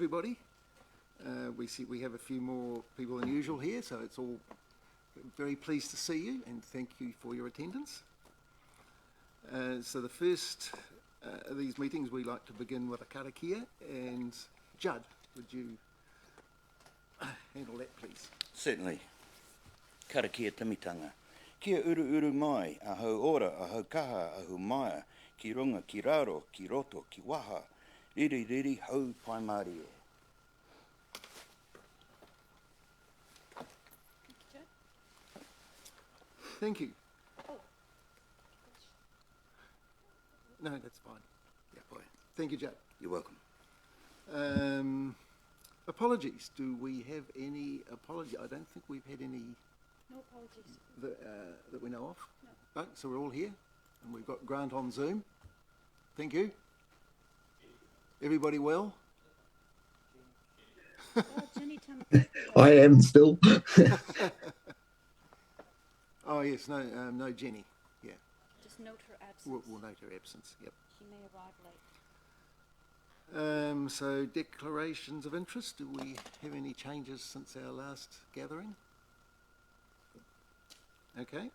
everybody. We see we have a few more people than usual here, so it's all very pleased to see you and thank you for your attendance. So the first of these meetings, we like to begin with a karakia, and Judd, would you handle that, please? Certainly. Karakia tamitanga. Kia uru uru mai, ahau ora, ahau kaha, ahau maia, ki runga, ki raro, ki roto, ki waha, riri riri hau pai Māori e. Thank you. No, that's fine. Yeah, fine. Thank you, Judd. You're welcome. Apologies. Do we have any apology? I don't think we've had any. No apologies. That we know of? No. No, so we're all here, and we've got Grant on Zoom. Thank you. Everybody well? Oh, Jenny, I am still. Oh yes, no Jenny. Yeah. just note her absence. We'll note her absence. Yep. She may arrive late. So declarations of interest. Do we have any changes since our last gathering? Okay.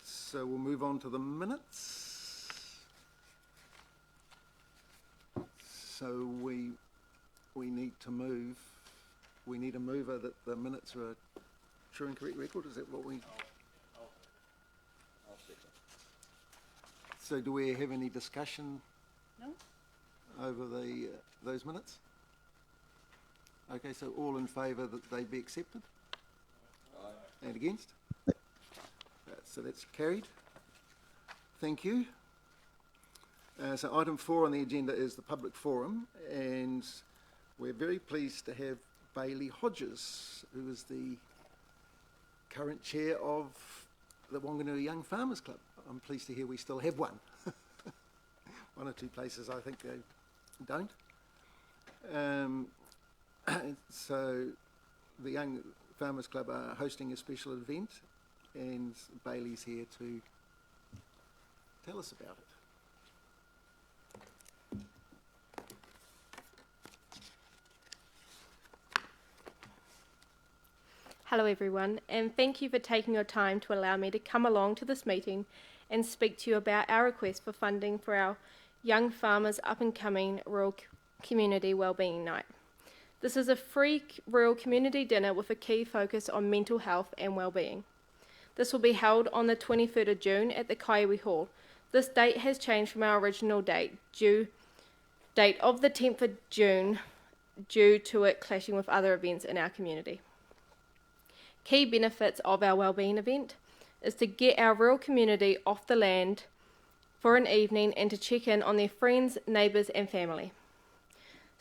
So we'll move on to the minutes. So we need to move. We need a mover that the minutes are a true and correct record. Is that what we? I'll second. So do we have any discussion? No? Over the those minutes? Okay, so all in favour that they be accepted? Aye. And against? So that's carried. Thank you. So item 4 on the agenda is the public forum, and we're very pleased to have Bailey Hodges, who is the current chair of the Whanganui Young Farmers Club. I'm pleased to hear we still have one. One or two places I think they don't. So the Young Farmers Club are hosting a special event, and Bailey's here to tell us about it. Hello everyone, and thank you for taking your time to allow me to come along to this meeting and speak to you about our request for funding for our Young Farmers Up and Coming Rural Community Wellbeing Night. This is a free rural community dinner with a key focus on mental health and wellbeing. This will be held on the 23rd of June at the Kaiwi Hall. This date has changed from our original date of the 10th of June due to it clashing with other events in our community. Key benefits of our wellbeing event is to get our rural community off the land for an evening and to check in on their friends, neighbours and family.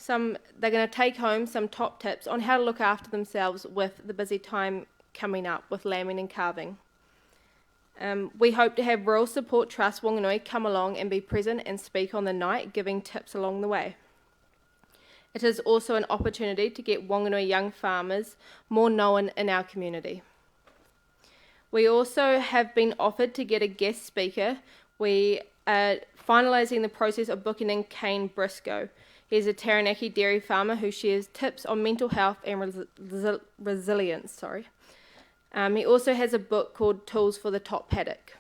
They're going to take home some top tips on how to look after themselves with the busy time coming up with lambing and calving. We hope to have Rural Support Trust Whanganui come along and be present and speak on the night, giving tips along the way. It is also an opportunity to get Whanganui young farmers more known in our community. We also have been offered to get a guest speaker. We are finalising the process of booking in Kane Briscoe. He's a Taranaki dairy farmer who shares tips on mental health and resilience. He also has a book called Tools for the Top Paddock.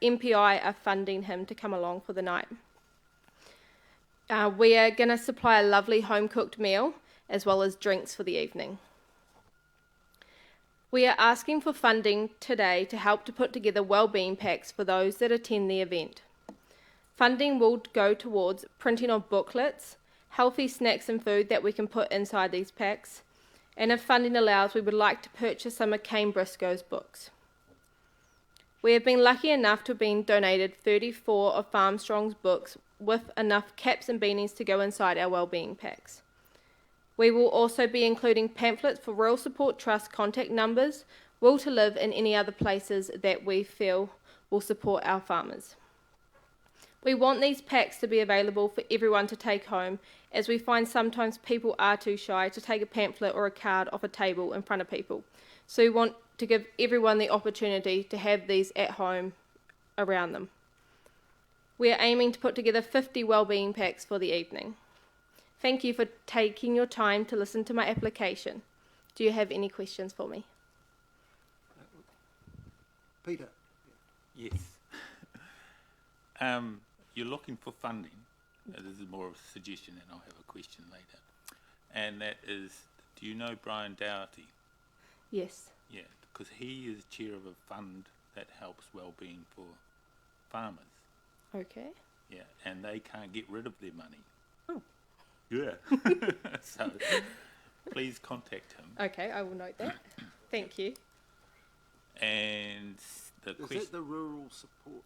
MPI are funding him to come along for the night. We are going to supply a lovely home-cooked meal as well as drinks for the evening. We are asking for funding today to help to put together wellbeing packs for those that attend the event. Funding will go towards printing of booklets, healthy snacks and food that we can put inside these packs, and if funding allows, we would like to purchase some of Kane Briscoe's books. We have been lucky enough to have been donated 34 of Farmstrong's books with enough caps and beanies to go inside our wellbeing packs. We will also be including pamphlets for Rural Support Trust contact numbers, will to live in any other places that we feel will support our farmers. We want these packs to be available for everyone to take home, as we find sometimes people are too shy to take a pamphlet or a card off a table in front of people. So we want to give everyone the opportunity to have these at home around them. We are aiming to put together 50 wellbeing packs for the evening. Thank you for taking your time to listen to my application. Do you have any questions for me? Peter? Yes. You're looking for funding. This is more of a suggestion, and I'll have a question later. And that is, do you know Brian Dougherty? Yes. Yeah, because he is chair of a fund that helps well-being for farmers. Okay. Yeah, and they can't get rid of their money. Oh. Yeah. So please contact him. Okay, I will note that. Thank you. And the Is question. that the rural support?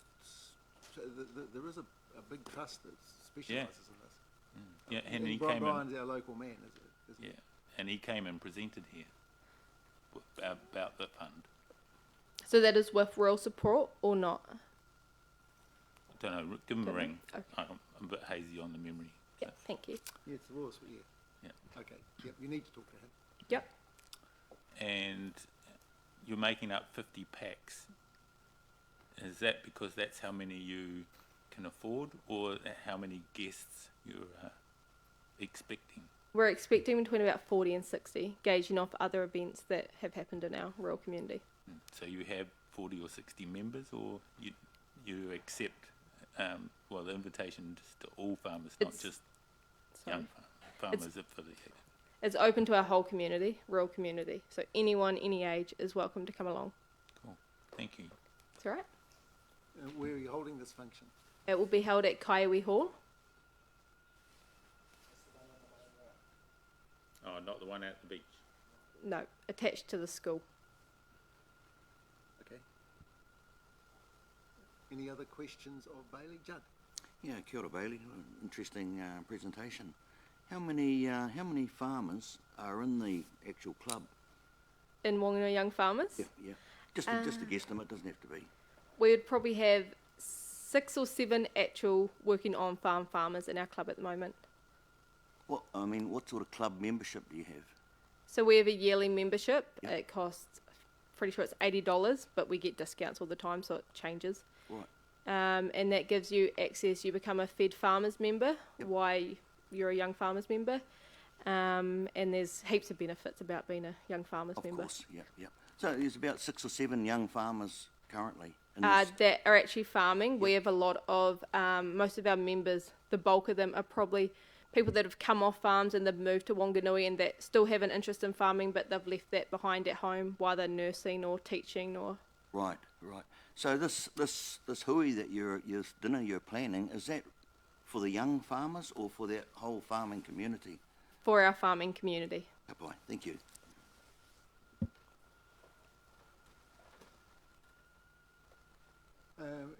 So there is a big trust that specialises in this. Yeah, and he came in. Brian's our local man, isn't Yeah, and he came and presented here about the fund. So that is with rural support or not? I don't know. Give him a ring. Okay. I'm a bit hazy on the memory. Yep, thank you. Yeah, it's the rules, yeah. Yeah. Okay, yep, you need to talk to him. Yep. And you're making up 50 packs. Is that because that's how many you can afford, or how many guests you're expecting? We're expecting between about 40 and 60, gauging off other events that have happened in our rural community. So you have 40 or 60 members, or you accept the invitation just to all farmers, not just young farmers affiliated. It's open to our whole community, rural community. So anyone, any age is welcome to come along. Cool. Thank you. That's all right. Where are you holding this function? It will be held at Kaiwi Hall. Oh, not the one at the beach. No, attached to the school. Okay. Any other questions of Bailey? Judd? Yeah, kia ora, Bailey. Interesting presentation. How many farmers are in the actual club? In Whanganui Young Farmers, Yeah. Just a guesstimate, doesn't have to be. we would probably have 6 or 7 actual working on farm farmers in our club at the moment. What sort of club membership do you have? So we have a yearly membership. Yep. It costs, pretty sure it's $80, but we get discounts all the time, so it changes. Right. And that gives you access. You become a Fed Farmers member. Yep. Why you're a Young Farmers member. And there's heaps of benefits about being a Young Farmers member. Of course, yeah. So there's about 6 or 7 young farmers currently in this. That are actually farming. We have a lot of, most of our members, the bulk of them are probably people that have come off farms and they've moved to Whanganui and that still have an interest in farming, but they've left that behind at home while they're nursing or teaching or... Right. So this hui that your dinner you're planning, is that for the young farmers or for that whole farming community? For our farming community. Kapai, thank you.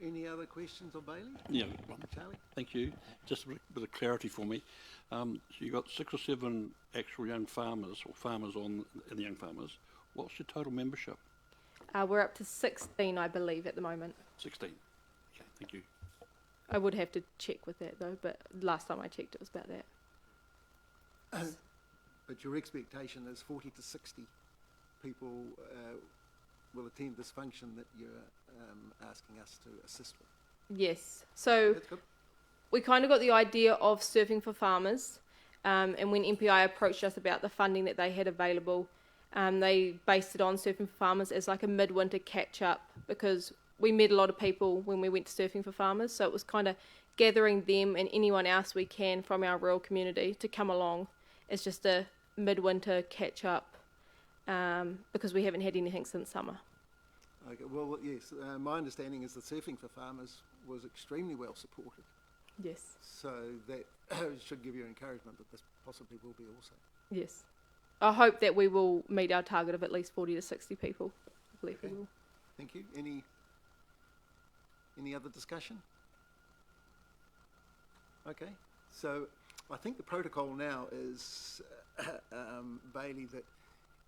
Any other questions of Bailey? Yeah, Charlie? thank you. Just a bit of clarity for me. So you've got 6 or 7 actual young farmers or farmers in the young farmers. What's your total membership? We're up to 16, I believe, at the moment. 16. Okay, thank you. I would have to check with that, though, but last time I checked, it was about that. But your expectation is 40 to 60 people will attend this function that you're asking us to assist with. Yes. So That's good. we kind of got the idea of surfing for farmers, and when MPI approached us about the funding that they had available, they based it on surfing for farmers as like a midwinter catch-up, because we met a lot of people when we went to surfing for farmers, so it was kind of gathering them and anyone else we can from our rural community to come along as just a midwinter catch-up, because we haven't had anything since summer. Okay, well, yes, my understanding is that Surfing for Farmers was extremely well supported, Yes. so that should give you encouragement that this possibly will be also. Yes. I hope that we will meet our target of at least 40 to 60 people. I believe we Okay. will. Thank you. Any other discussion? Okay, so I think the protocol now is, Bailey, that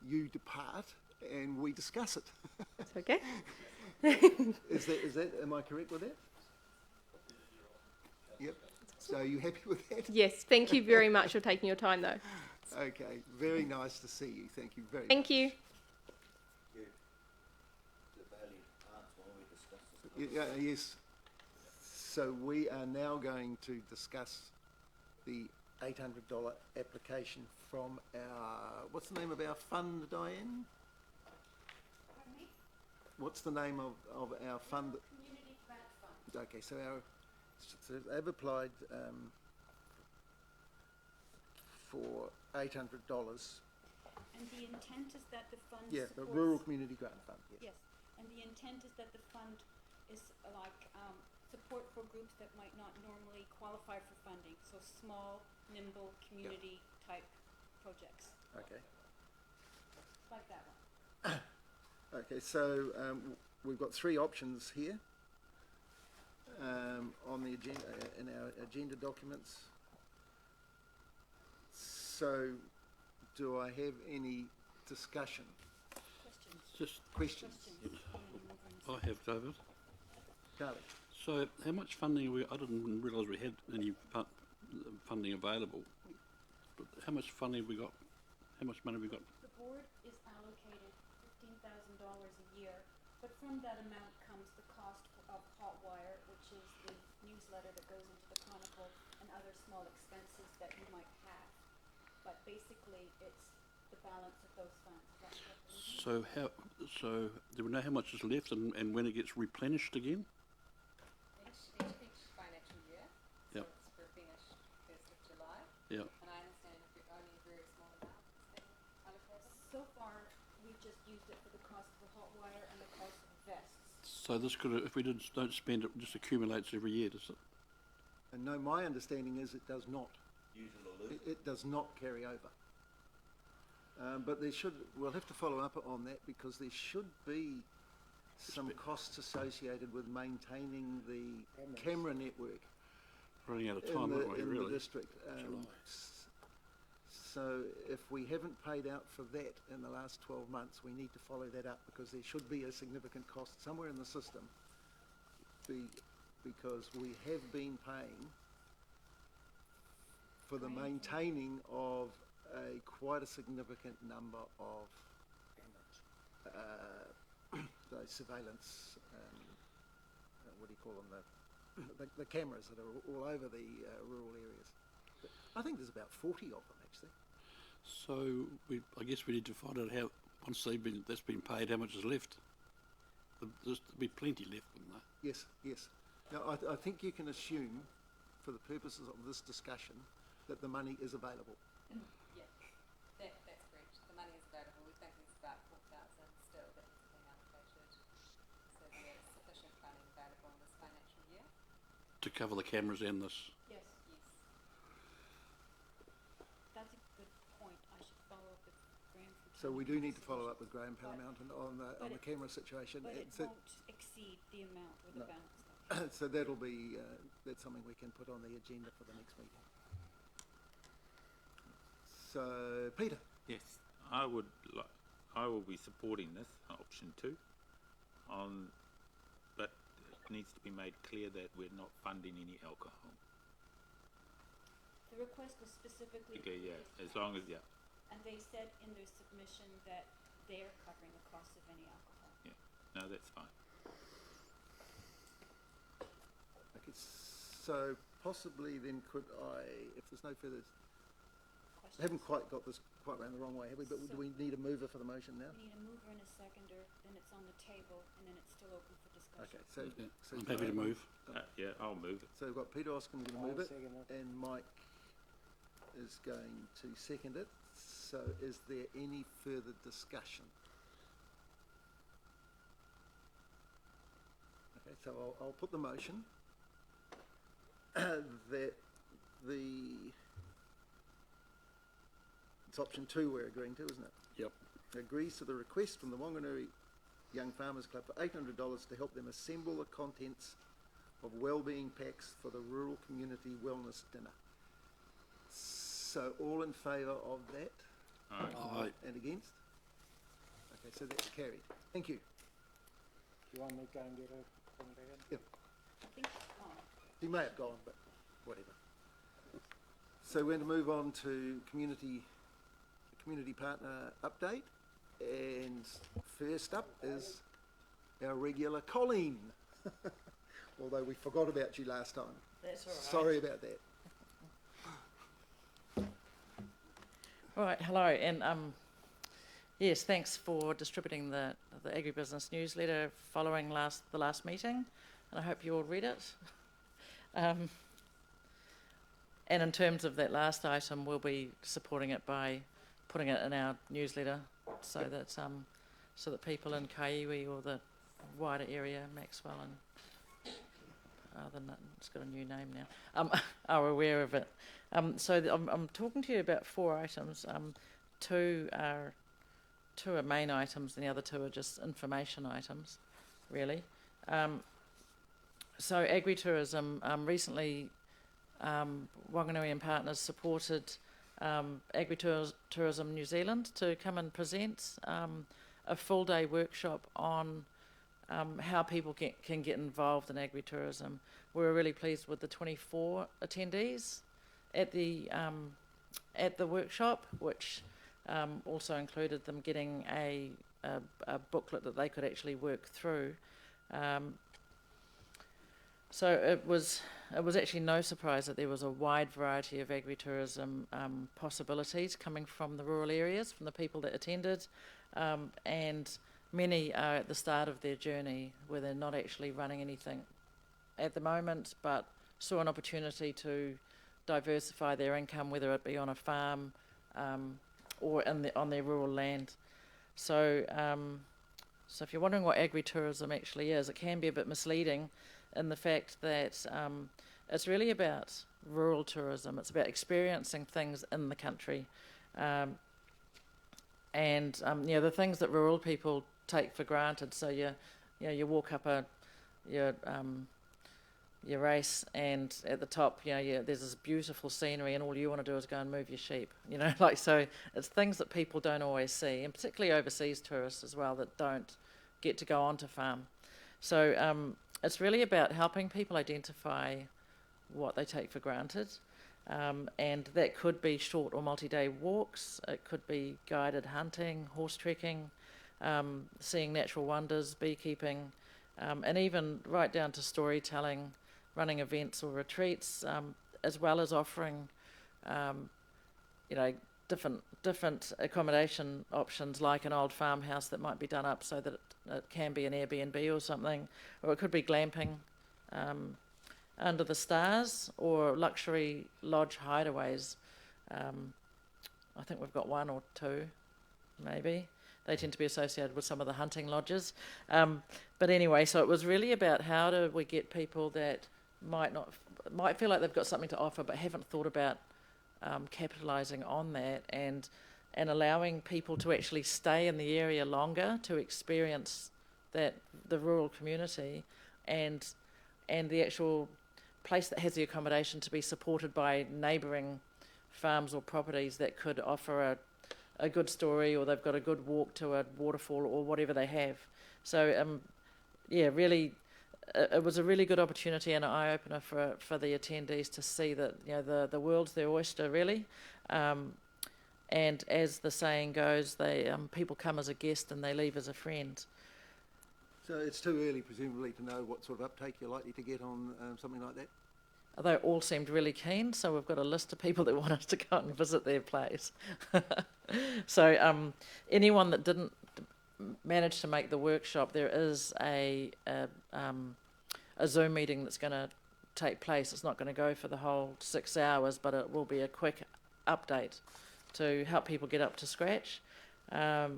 you depart and we discuss it. That's okay. Is that, am I correct with that? Yep. So are you happy with that? Yes. Thank you very much for taking your time, though. Okay, very nice to see you. Thank you very much. Thank you. Yes. So we are now going to discuss the $800 application from our, what's the name of our fund, Diane? Pardon me? What's the name of our fund? Community Grant Fund. Okay, so they've applied for $800. And the intent is that the fund Yeah, the supports... Rural Community Grant Fund, yes. Yes, and the intent is that the fund is like support for groups that might not normally qualify for funding, so small, nimble, community-type projects, Okay. like that one. Okay, so we've got three options here on the agenda, in our agenda documents. So, do I have any discussion? Questions? Just, Questions? I have, David. Carly? So how much funding I didn't realise we had any funding available, but how much funding have we got? How much money have we got? The board is allocated $15,000 a year, but from that amount comes the cost of hot wire, which is the newsletter that goes into the Chronicle, and other small expenses that you might have. But basically, it's the balance of those funds. Is that correct? So do we know how much is left and when it gets replenished again? Each financial year. Yep. So it's for finished 1st of July. Yeah. And I understand if you're only a very small amount is being allocated. So far, we've just used it for the cost of the hot wire and the cost of vests. So this could, if we don't spend it, just accumulates every year, does it? And no, my understanding is it does not. Use it or lose it. It does not carry over. But we'll have to follow up on that because there should be some costs associated with maintaining the camera network Running out of in time, aren't we, the really? district. So if we haven't paid out for that in the last 12 months, we need to follow that up because there should be a significant cost somewhere in the system because we have been paying for the maintaining of quite a significant number of those surveillance, what do you call them, the cameras that are all over the rural areas. But I think there's about 40 of them actually. So I guess we need to find out how, once that's been paid, how much is left. There's be plenty left, wouldn't there? Yes, yes. Now I think you can assume, for the purposes of this discussion, that the money is available. Yeah, that's correct. The money is available. We think there's about 4,000 still that has been allocated. So there's sufficient funding available in this financial year. To cover the cameras and this. Yes, Yes. that's a good point. I should follow up with Graham. from So we do need to follow Town up with Graham Paramount on but the it- camera situation. But it So- won't exceed the amount or the No. balance. So that'll be, that's something we can put on the agenda for the next meeting. So, Peter, Yes, I will be supporting this option 2 but it needs to be made clear that we're not funding any alcohol. The request was specifically... Okay, yeah, for as long as, yeah, And they said in their submission that they're covering the cost of any alcohol. yeah, no, that's fine. okay, so possibly then could I, if there's no further, I Questions? haven't quite got this quite round the wrong way, have we? But So- do we need a mover for the motion now? We need a mover and a seconder, then it's on the table, and then it's still open for discussion. Okay, so... Yeah, so I'm happy to move. Yeah, I'll move it. So we've got Peter Oskin going to move it, and Mike is going to second it. So is there any further discussion? Okay, so I'll put the motion that it's option 2 we're agreeing to, isn't it? Yep. Agrees to the request from the Whanganui Young Farmers Club for $800 to help them assemble the contents of wellbeing packs for the Rural Community Wellness Dinner. So all in favour of that? Aye. And against? Okay, so that's carried. Thank you. You want me to go and get her from there? Yep. I think it's gone. He may have gone, but whatever. So we're going to move on to community partner update. And first up is our regular Collen. Although we forgot about you last time. That's all right. Sorry about that. Right, hello, and yes, thanks for distributing the agribusiness newsletter following the last meeting, and I hope you all read it. And in terms of that last item, we'll be supporting it by putting it in our newsletter, so that people in Kaiwi or the wider area, Maxwell and it's got a new name now, are aware of it. I'm talking to you about 4 items. Two are main items, and the other 2 are just information items, really. So agritourism, recently Whanganui and Partners supported Agritourism New Zealand to come and present a full day workshop on how people can get involved in agritourism. We were really pleased with the 24 attendees at the workshop, which also included them getting a booklet that they could actually work through. So it was actually no surprise that there was a wide variety of agritourism possibilities coming from the rural areas, from the people that attended, and many are at the start of their journey where they're not actually running anything at the moment, but saw an opportunity to diversify their income, whether it be on a farm or on their rural land. So if you're wondering what agritourism actually is, it can be a bit misleading in the fact that it's really about rural tourism. It's about experiencing things in the country, and the things that rural people take for granted. So you walk up your race, and at the top, there's this beautiful scenery, and all you want to do is go and move your sheep. So it's things that people don't always see, and particularly overseas tourists as well that don't get to go onto farm. So it's really about helping people identify what they take for granted, and that could be short or multi-day walks. It could be guided hunting, horse trekking, seeing natural wonders, beekeeping, and even right down to storytelling, running events or retreats, as well as offering, different accommodation options, like an old farmhouse that might be done up so that it can be an Airbnb or something, or it could be glamping under the stars, or luxury lodge hideaways. I think we've got 1 or 2, maybe. They tend to be associated with some of the hunting lodges. But anyway, so it was really about how do we get people that might feel like they've got something to offer but haven't thought about capitalising on that, and allowing people to actually stay in the area longer to experience the rural community, and the actual place that has the accommodation to be supported by neighbouring farms or properties that could offer a good story, or they've got a good walk to a waterfall or whatever they have. So really it was a really good opportunity and an eye-opener for the attendees to see that the world's their oyster, really. And as the saying goes, people come as a guest and they leave as a friend. So it's too early, presumably, to know what sort of uptake you're likely to get on something like that? They all seemed really keen, so we've got a list of people that want us to go and visit their place. So anyone that didn't manage to make the workshop, there is a Zoom meeting that's going to take place. It's not going to go for the whole 6 hours, but it will be a quick update to help people get up to scratch. So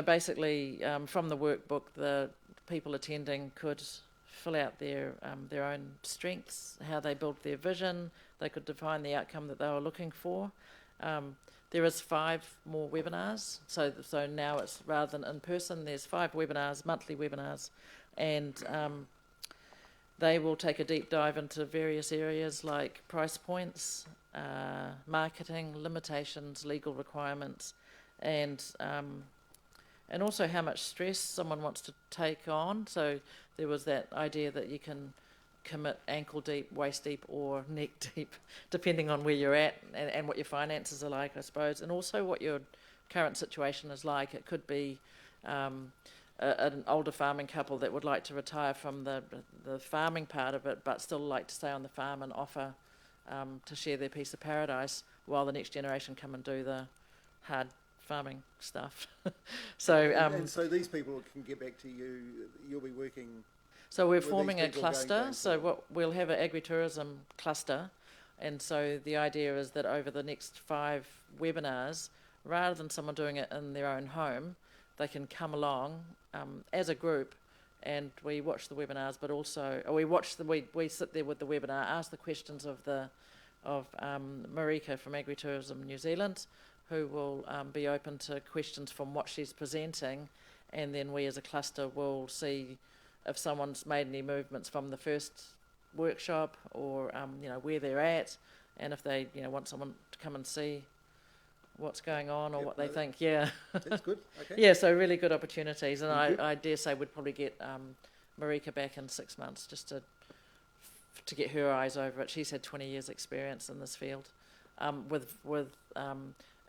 basically, from the workbook, the people attending could fill out their own strengths, how they built their vision. They could define the outcome that they were looking for. There is 5 more webinars, so now it's, rather than in person, there's 5 webinars, monthly webinars, and they will take a deep dive into various areas like price points, marketing, limitations, legal requirements, and also how much stress someone wants to take on. So there was that idea that you can commit ankle deep, waist deep, or neck deep, depending on where you're at and what your finances are like, I suppose, and also what your current situation is like. It could be an older farming couple that would like to retire from the farming part of it, but still like to stay on the farm and offer to share their piece of paradise while the next generation come and do the hard farming stuff. So and so these people can get back to you. You'll be working. So we're with forming these a people going cluster. So forward. what we'll have an agritourism cluster, and so the idea is that over the next 5 webinars, rather than someone doing it in their own home, they can come along as a group, and we watch the webinars. But also we sit there with the webinar, ask the questions of Marika from Agritourism New Zealand, who will be open to questions from what she's presenting, and then we as a cluster will see if someone's made any movements from the first workshop, or where they're at, and if they want someone to come and see what's going on, or what they think. Yeah, That's good. Okay. yeah. So really good opportunities, and Good. I dare say we'd probably get Marika back in 6 months just to get her eyes over it. She's had 20 years experience in this field, with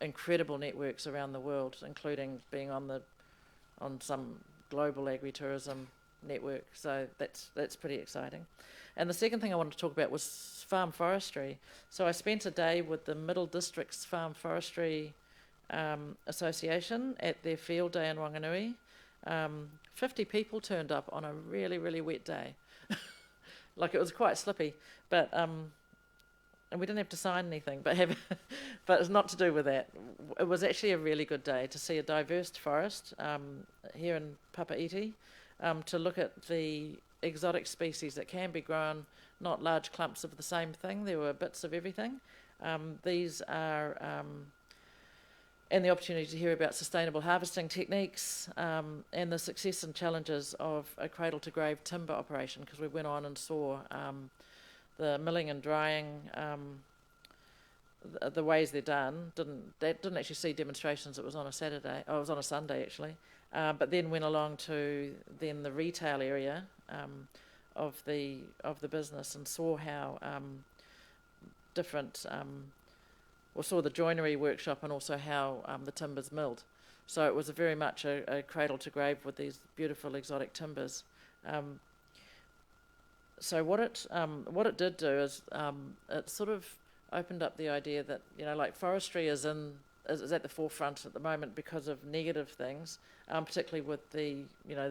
incredible networks around the world, including being on some global agritourism network. So that's pretty exciting. And the second thing I wanted to talk about was farm forestry. So I spent a day with the Middle District's Farm Forestry Association at their field day in Whanganui. 50 people turned up on a really, really wet day. Like, it was quite slippy, but and we didn't have to sign anything, but it's not to do with that. It was actually a really good day to see a diverse forest here in Papaiti, to look at the exotic species that can be grown, not large clumps of the same thing. There were bits of everything. These are, and the opportunity to hear about sustainable harvesting techniques, and the success and challenges of a cradle-to-grave timber operation, because we went on and saw the milling and drying, the ways they're done. Didn't actually see demonstrations. It was on a Saturday. Oh, it was on a Sunday actually. But then went along to the retail area of the business, and saw how different. Saw the joinery workshop, and also how the timber's milled. So it was very much a cradle to grave with these beautiful exotic timbers. So what it did do is it sort of opened up the idea that like forestry is at the forefront at the moment because of negative things, particularly with the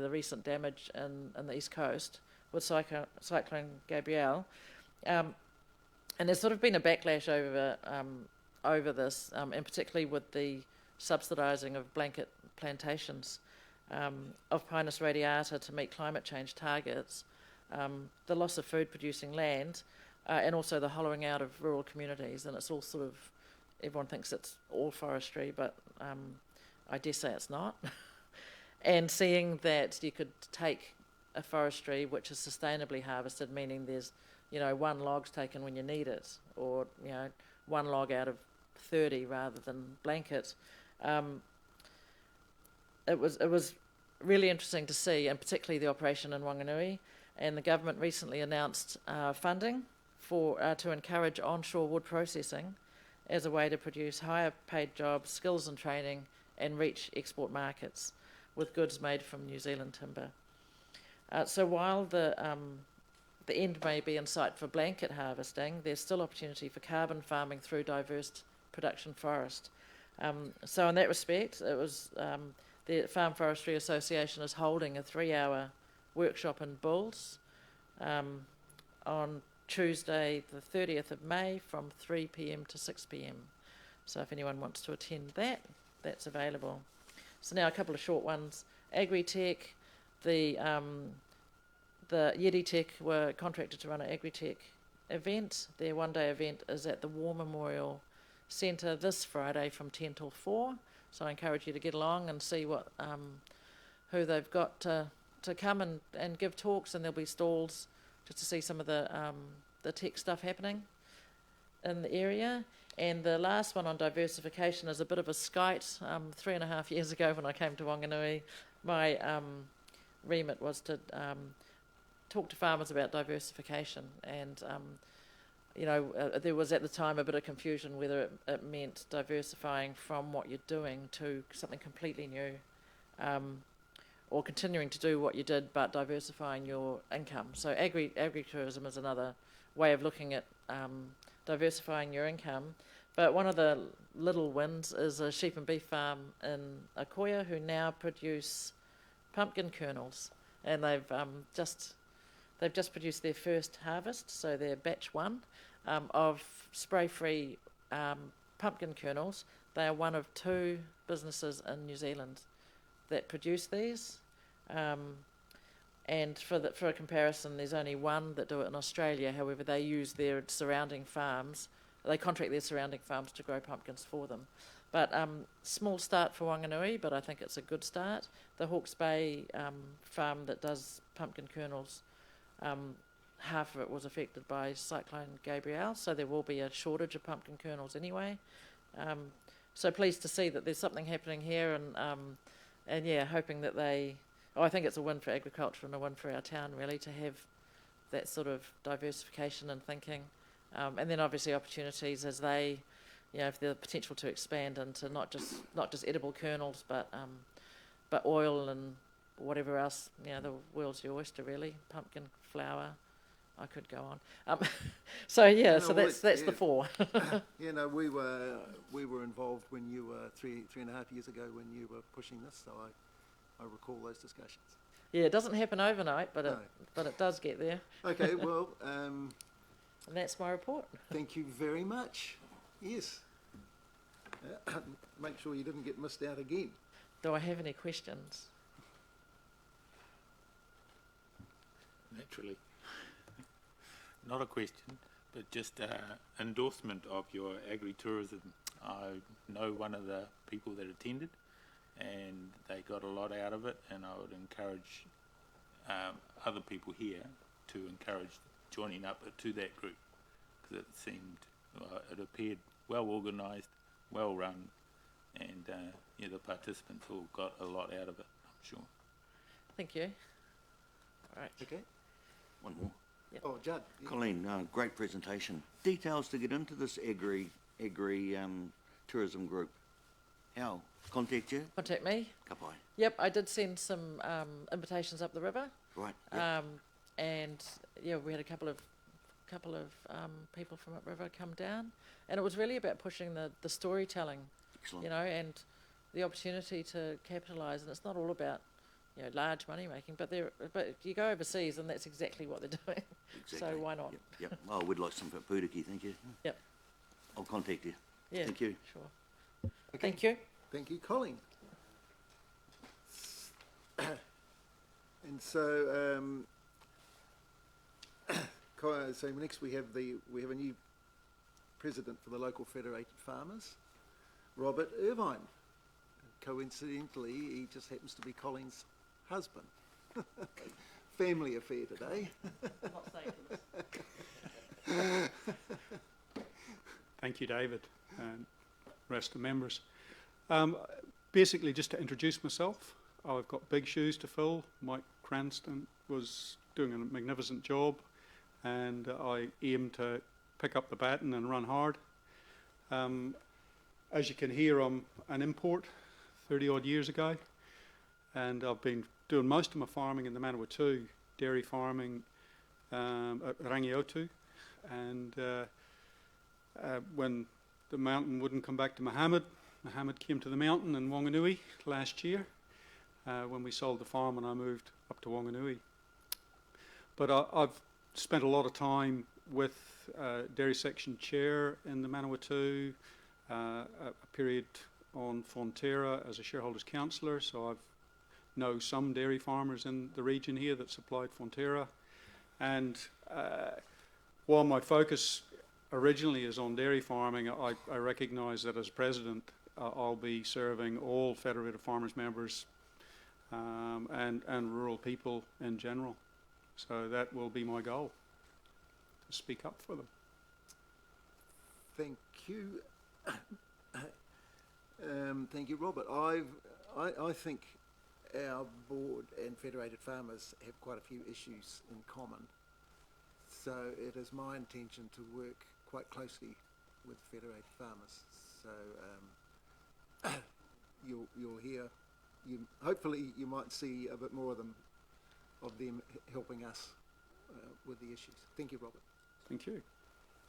recent damage in the East Coast with Cyclone Gabrielle, and there's sort of been a backlash over this, and particularly with the subsidising of blanket plantations of Pinus radiata to meet climate change targets, the loss of food producing land, and also the hollowing out of rural communities. And it's all sort of, everyone thinks it's all forestry, but I dare say it's not. And seeing that you could take a forestry which is sustainably harvested, meaning there's one log's taken when you need it, or one log out of 30 rather than blanket. It was really interesting to see, and particularly the operation in Whanganui. And the government recently announced funding to encourage onshore wood processing as a way to produce higher paid jobs, skills and training, and reach export markets with goods made from New Zealand timber. So while the end may be in sight for blanket harvesting, there's still opportunity for carbon farming through diverse production forest. So in that respect, it was the Farm Forestry Association is holding a 3-hour workshop in Bulls on Tuesday the 30th of May from 3 p.m. to 6 p.m. So if anyone wants to attend that, that's available. So now a couple of short ones. Agritech, the Jetty Tech were contracted to run an Agritech event. Their one-day event is at the War Memorial Centre this Friday from 10 till 4. So I encourage you to get along and see what who they've got to come and give talks, and there'll be stalls just to see some of the tech stuff happening in the area. And the last one on diversification is a bit of a skite. 3.5 years ago when I came to Whanganui, my remit was to talk to farmers about diversification, and there was at the time a bit of confusion whether it meant diversifying from what you're doing to something completely new, or continuing to do what you did but diversifying your income. So agritourism is another way of looking at diversifying your income. But one of the little wins is a sheep and beef farm in Akoya who now produce pumpkin kernels, and they've just produced their first harvest, so they're batch 1 of spray-free pumpkin kernels. They are one of 2 businesses in New Zealand that produce these. And for a comparison, there's only one that do it in Australia. However, they use their surrounding farms. They contract their surrounding farms to grow pumpkins for them. But small start for Whanganui, but I think it's a good start. The Hawke's Bay farm that does pumpkin kernels, half of it was affected by Cyclone Gabrielle, so there will be a shortage of pumpkin kernels anyway. So pleased to see that there's something happening here, and yeah, hoping that I think it's a win for agriculture and a win for our town, really, to have that sort of diversification and thinking. And then obviously opportunities as they, if the potential to expand into not just edible kernels, but oil and whatever else, the world's your oyster, really. Pumpkin, flour, I could go on. So yeah, so that's the 4. We were involved when you were three and a half years ago when you were pushing this, so I recall those discussions. Yeah, it doesn't happen overnight, but it does get there. Okay, well, and that's my report. Thank you very much. Yes. Make sure you didn't get missed out again. Do I have any questions? Naturally. Not a question, but just endorsement of your agritourism. I know one of the people that attended, and they got a lot out of it, and I would encourage other people here to encourage joining up to that group, because it appeared well organised, well run, and the participants all got a lot out of it, I'm sure. Thank you. All right. Okay. One more. Yep. Oh, Judd. Yeah. Collen, great presentation. Details to get into this agri tourism group. How? Contact you? Contact me. Kapai. Yep, I did send some invitations up the river. Right. Yep. And yeah, we had a couple of people from upriver come down, and it was really about pushing the storytelling. Excellent. And the opportunity to capitalise, and it's not all about large money making, but you go overseas and that's exactly what they're doing. Exactly. So why not? Yep. Oh, we'd like some for Pūtiki, thank you. Yep. I'll contact you. Yeah. Thank you. Sure. Okay. Thank you. Thank you, Collen. And so, so next we have a new president for the local Federated Farmers, Robert Irvin. Coincidentally, he just happens to be Collen's husband. Family affair today. Thank you, David, and rest of the members. Basically, just to introduce myself, I've got big shoes to fill. Mike Cranston was doing a magnificent job, and I aim to pick up the baton and run hard. As you can hear, I'm an import 30 odd years ago, and I've been doing most of my farming in the Manawatu, dairy farming at Rangiotu, and when the mountain wouldn't come back to Mohammed came to the mountain in Whanganui last year when we sold the farm and I moved up to Whanganui. But I've spent a lot of time with dairy section chair in the Manawatu, a period on Fonterra as a shareholders councillor, so I know some dairy farmers in the region here that supplied Fonterra. And while my focus originally is on dairy farming, I recognise that as president I'll be serving all Federated Farmers members and rural people in general. So that will be my goal, to speak up for them. Thank you. Thank you, Robert. I think our board and Federated Farmers have quite a few issues in common. So it is my intention to work quite closely with Federated Farmers. So you'll hear, hopefully you might see a bit more of them helping us with the issues. Thank you, Robert. Thank you.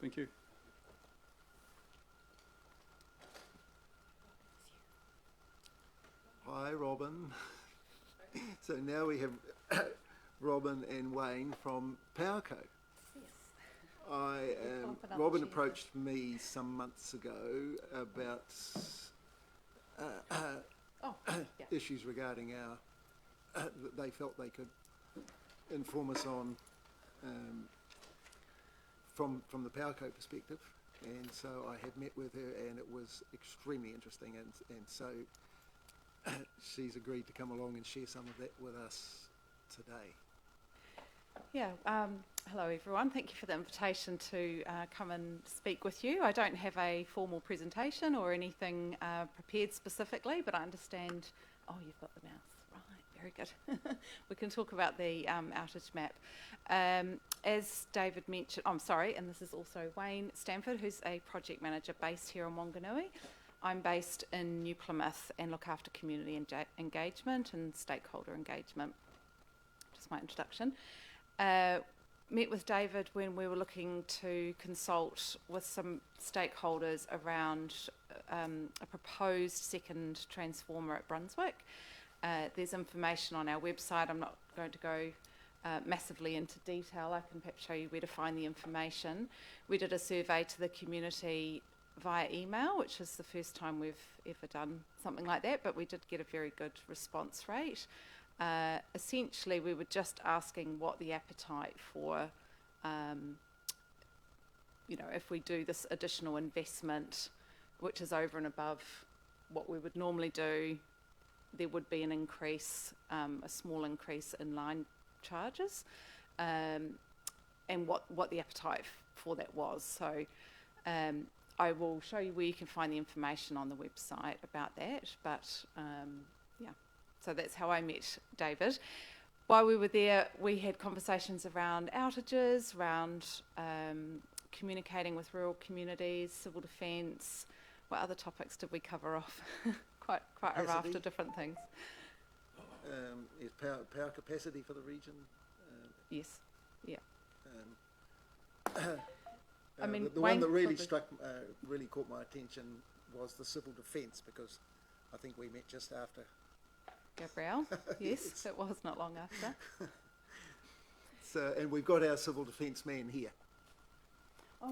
Thank you. Robyn. So now we have Robyn and Wayne from PowerCo. Robyn approached me some months ago about issues regarding our that they felt they could inform us on from the PowerCo perspective, and so I have met with her, and it was extremely interesting, and so she's agreed to come along and share some of that with us today. Yeah, hello everyone. Thank you for the invitation to come and speak with you. I don't have a formal presentation or anything prepared specifically, but I understand, oh, you've got the mouse, right, very good. We can talk about the outage map. As David mentioned, I'm sorry, and this is also Wayne Stanford, who's a project manager based here in Whanganui. I'm based in New Plymouth and look after community engagement and stakeholder engagement. Just my introduction. Met with David when we were looking to consult with some stakeholders around a proposed second transformer at Brunswick. There's information on our website. I'm not going to go massively into detail. I can perhaps show you where to find the information. We did a survey to the community via email, which is the first time we've ever done something like that, but we did get a very good response rate. Essentially, we were just asking what the appetite for, if we do this additional investment, which is over and above what we would normally do, there would be an increase, a small increase in line charges, and what the appetite for that was. So I will show you where you can find the information on the website about that, but so that's how I met David. While we were there, we had conversations around outages, around communicating with rural communities, civil defence. What other topics did we cover off? quite a raft of different things. Is power capacity for the region? Yes, yeah. I mean, the one that really really caught my attention was the civil defence, because I think we met just after Gabrielle. Yes, it was not long after. So, and we've got our civil defence man here,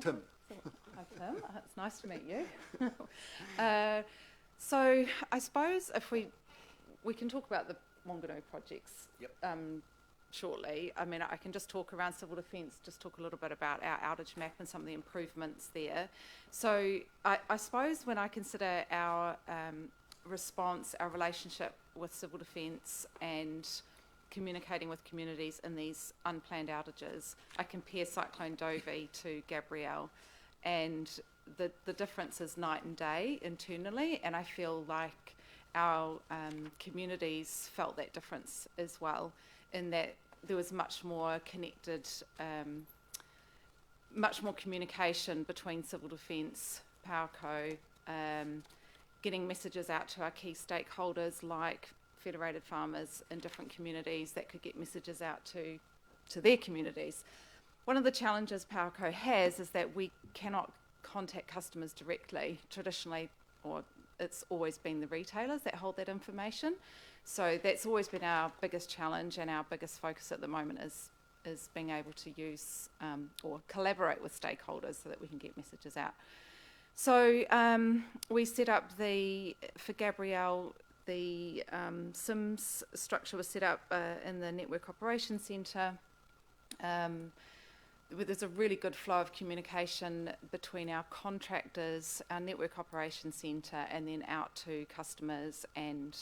Tim. Hi Tim, it's nice to meet you. So I suppose if we can talk about the Whanganui projects. Yep. Shortly. I mean, I can just talk around civil defence, just talk a little bit about our outage map and some of the improvements there. So I suppose when I consider our response, our relationship with civil defence and communicating with communities in these unplanned outages, I compare Cyclone Dovey to Gabrielle, and the difference is night and day internally, and I feel like our communities felt that difference as well, in that there was much more connected, much more communication between civil defence, PowerCo, getting messages out to our key stakeholders like Federated farmers in different communities that could get messages out to their communities. One of the challenges PowerCo has is that we cannot contact customers directly traditionally, or it's always been the retailers that hold that information. So that's always been our biggest challenge, and our biggest focus at the moment is being able to use or collaborate with stakeholders so that we can get messages out. So we set up for Gabrielle, the SIMS structure was set up in the Network Operations Centre. There's a really good flow of communication between our contractors, our Network Operations Centre, and then out to customers and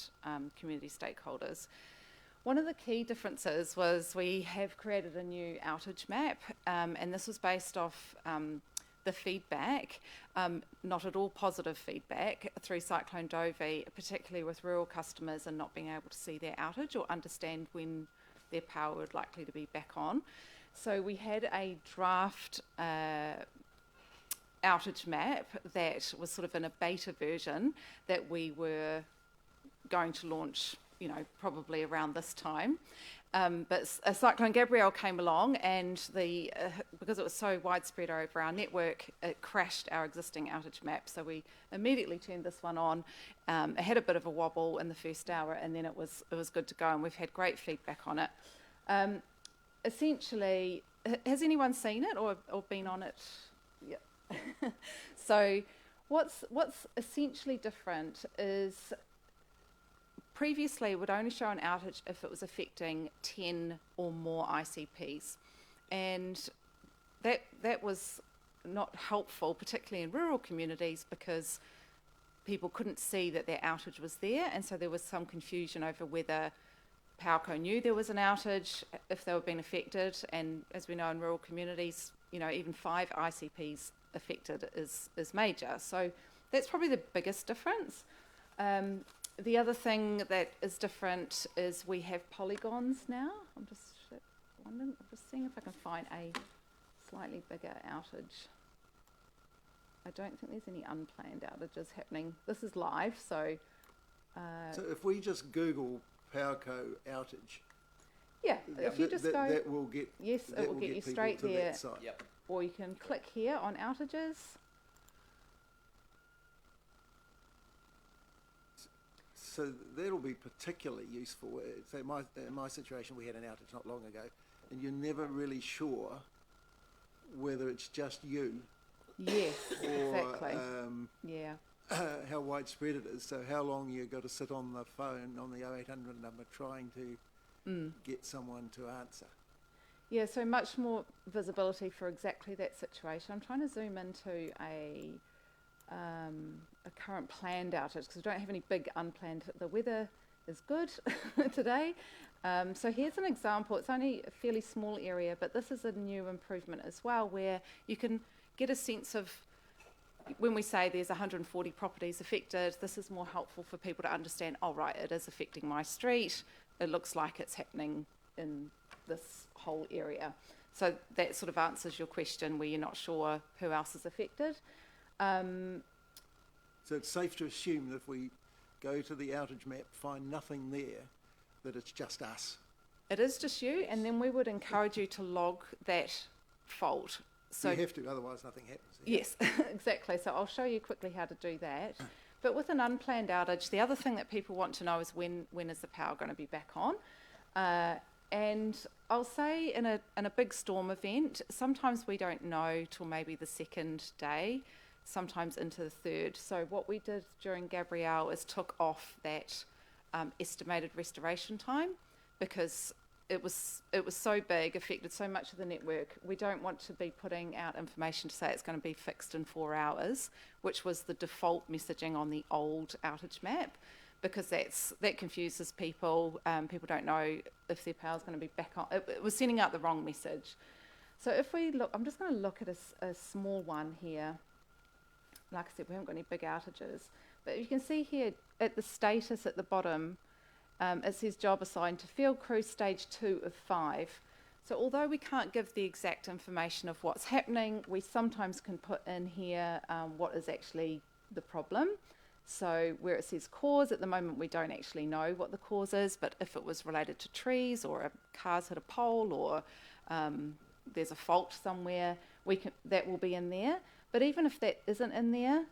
community stakeholders. One of the key differences was we have created a new outage map, and this was based off the feedback, not at all positive feedback, through Cyclone Dovey, particularly with rural customers and not being able to see their outage or understand when their power would likely to be back on. So we had a draft outage map that was sort of in a beta version that we were going to launch, probably around this time. But Cyclone Gabrielle came along, and the because it was so widespread over our network, it crashed our existing outage map. So we immediately turned this one on. It had a bit of a wobble in the first hour, and then it was good to go, and we've had great feedback on it. Essentially, has anyone seen it or been on it? Yeah. So what's essentially different is previously it would only show an outage if it was affecting 10 or more ICPs, and that was not helpful, particularly in rural communities, because people couldn't see that their outage was there, and so there was some confusion over whether PowerCo knew there was an outage, if they were being affected, and as we know in rural communities, even 5 ICPs affected is major. So that's probably the biggest difference. The other thing that is different is we have polygons now. I'm just seeing if I can find a slightly bigger outage. I don't think there's any unplanned outages happening. This is live, so... So if we just Google PowerCo outage... Yeah, if you just go... That will get... Yes, it will get you straight there. Yep. Or you can click here on outages. So that'll be particularly useful. So in my situation, we had an outage not long ago, and you're never really sure whether it's just you. Yes, or, exactly. Yeah. How widespread it is. So how long you've got to sit on the phone on the 0800 number trying to get someone to answer. Yeah, so much more visibility for exactly that situation. I'm trying to zoom into a current planned outage because we don't have any big unplanned. The weather is good today. So here's an example. It's only a fairly small area, but this is a new improvement as well, where you can get a sense of, when we say there's 140 properties affected, this is more helpful for people to understand, oh right, it is affecting my street. It looks like it's happening in this whole area. So that sort of answers your question where you're not sure who else is affected. So it's safe to assume that if we go to the outage map, find nothing there, that it's just us. It is just you, and then we would encourage you to log that fault. So you have to, otherwise nothing happens. Yes, exactly. So I'll show you quickly how to do that. But with an unplanned outage, the other thing that people want to know is when is the power going to be back on? And I'll say in a big storm event, sometimes we don't know till maybe the second day, sometimes into the third. So what we did during Gabrielle is took off that estimated restoration time because it was so big, affected so much of the network. We don't want to be putting out information to say it's going to be fixed in 4 hours, which was the default messaging on the old outage map, because that confuses people. People don't know if their power's going to be back on. It was sending out the wrong message. So if we look, I'm just going to look at a small one here. Like I said, we haven't got any big outages. But you can see here at the status at the bottom, it says job assigned to field crew stage 2 of 5. So although we can't give the exact information of what's happening, we sometimes can put in here what is actually the problem. So where it says cause, at the moment we don't actually know what the cause is, but if it was related to trees or a car's hit a pole or there's a fault somewhere, that will be in there. But even if that isn't in there,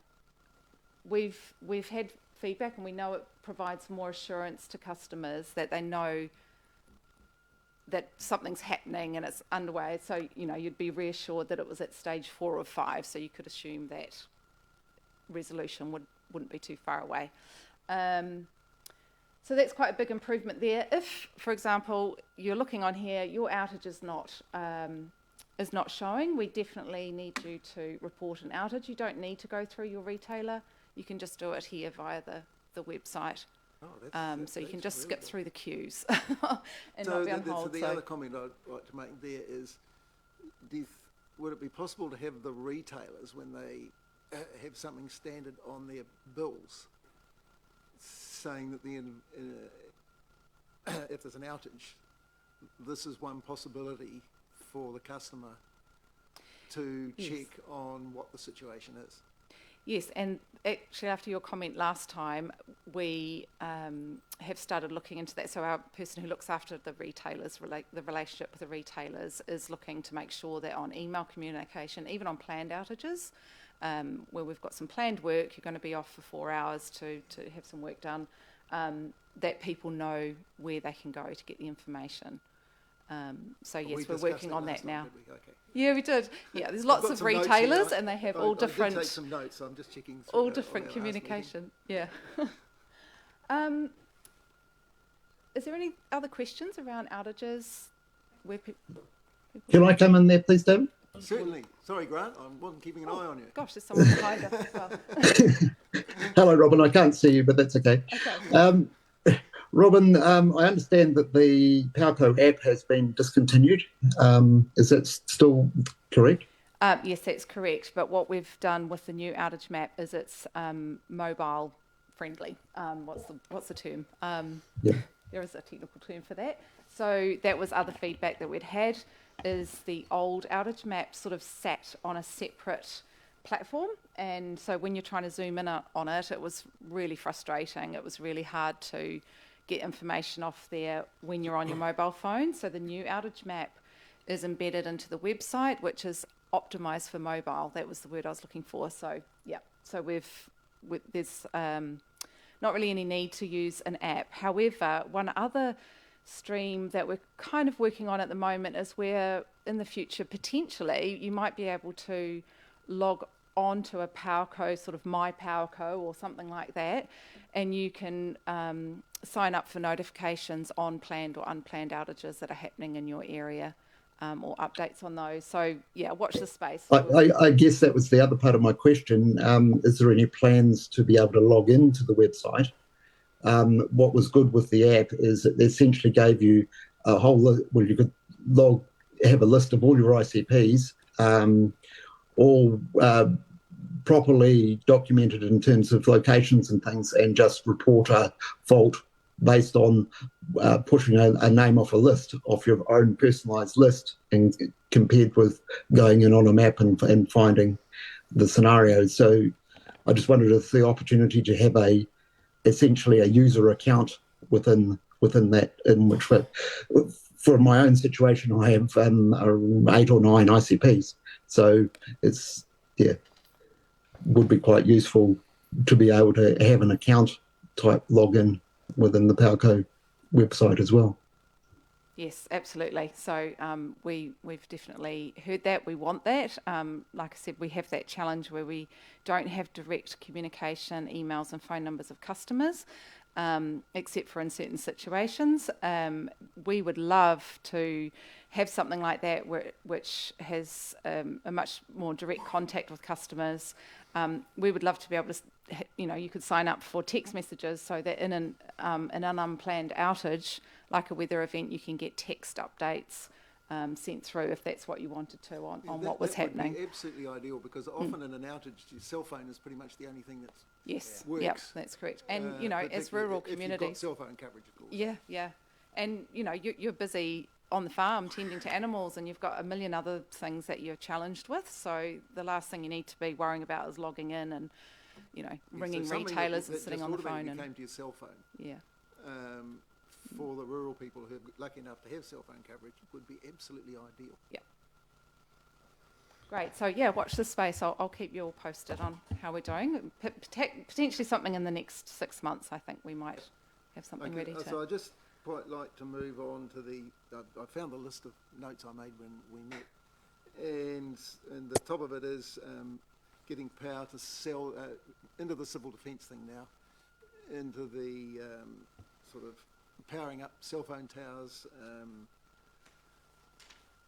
we've had feedback and we know it provides more assurance to customers that they know that something's happening and it's underway. So, you'd be reassured that it was at stage 4 of 5, so you could assume that resolution wouldn't be too far away. So that's quite a big improvement there. If, for example, you're looking on here, your outage is not showing, we definitely need you to report an outage. You don't need to go through your retailer. You can just do it here via the website. Oh, so you can just skip through the queues and so not be on hold. the other comment I'd like to make there is, would it be possible to have the retailers, when they have something standard on their bills, saying that if there's an outage, this is one possibility for the customer to check on what the situation is? Yes, and actually after your comment last time, we have started looking into that. So our person who looks after the retailers, the relationship with the retailers, is looking to make sure that on email communication, even on planned outages, where we've got some planned work, you're going to be off for 4 hours to have some work done, that people know where they can go to get the information. So yes, we're working on that now. Okay. Yeah, we did. Yeah, there's I've lots got of some notes retailers, here. and they have I all did different. take some notes, so I'm just checking through All our different last meeting. communication. Yeah. Is there any other questions around outages? Where Can I come in there, please, David? Certainly. Sorry, Grant, I wasn't keeping an eye on you. Gosh, there's someone behind us as well. Hello, Robyn. I can't see you, but that's okay. Okay. Robyn, I understand that the PowerCo app has been discontinued. Is that still correct? Yes, that's correct. But what we've done with the new outage map is it's mobile friendly. What's the term? Yeah. There is a technical term for that. So that was other feedback that we'd had, is the old outage map sort of sat on a separate platform, and so when you're trying to zoom in on it, it was really frustrating. It was really hard to get information off there when you're on your mobile phone. So the new outage map is embedded into the website, which is optimized for mobile. That was the word I was looking for. So yeah, so there's not really any need to use an app. However, one other stream that we're kind of working on at the moment is where in the future potentially you might be able to log on to a PowerCo, sort of my PowerCo or something like that, and you can sign up for notifications on planned or unplanned outages that are happening in your area, or updates on those. So yeah, watch the space. I guess that was the other part of my question. Is there any plans to be able to log into the website? What was good with the app is it essentially gave you a whole you could have a list of all your ICPs, all properly documented in terms of locations and things, and just report a fault based on pushing a name off a list, off your own personalised list, and compared with going in on a map and finding the scenarios. So I just wondered if the opportunity to have essentially a user account within that, in which for my own situation I have 8 or 9 ICPs, so it's would be quite useful to be able to have an account type login within the PowerCo website as well. Yes, absolutely. So we've definitely heard that. We want that. Like I said, we have that challenge where we don't have direct communication, emails and phone numbers of customers, except for in certain situations. We would love to have something like that which has a much more direct contact with customers. We would love to be able to, you could sign up for text messages so that in an unplanned outage, like a weather event, you can get text updates sent through if that's what you wanted to on what was happening. That would be absolutely ideal, because often in an outage, your cell phone is pretty much the only thing that works. Yep, that's correct. And, as rural communities... If you've got cell phone coverage, of course. Yeah. And, you're busy on the farm tending to animals, and you've got a million other things that you're challenged with. So the last thing you need to be worrying about is logging in and, ringing retailers and sitting on the phone. Came to your cell phone. Yeah. For the rural people who are lucky enough to have cell phone coverage, it would be absolutely ideal. Yeah. Great. So yeah, watch this space. I'll keep you all posted on how we're doing. Potentially something in the next 6 months. I think we might have something ready to. So I just quite like to move on to I found the list of notes I made when we met, and the top of it is getting power to sell into the civil defence thing now, into the sort of powering up cell phone towers.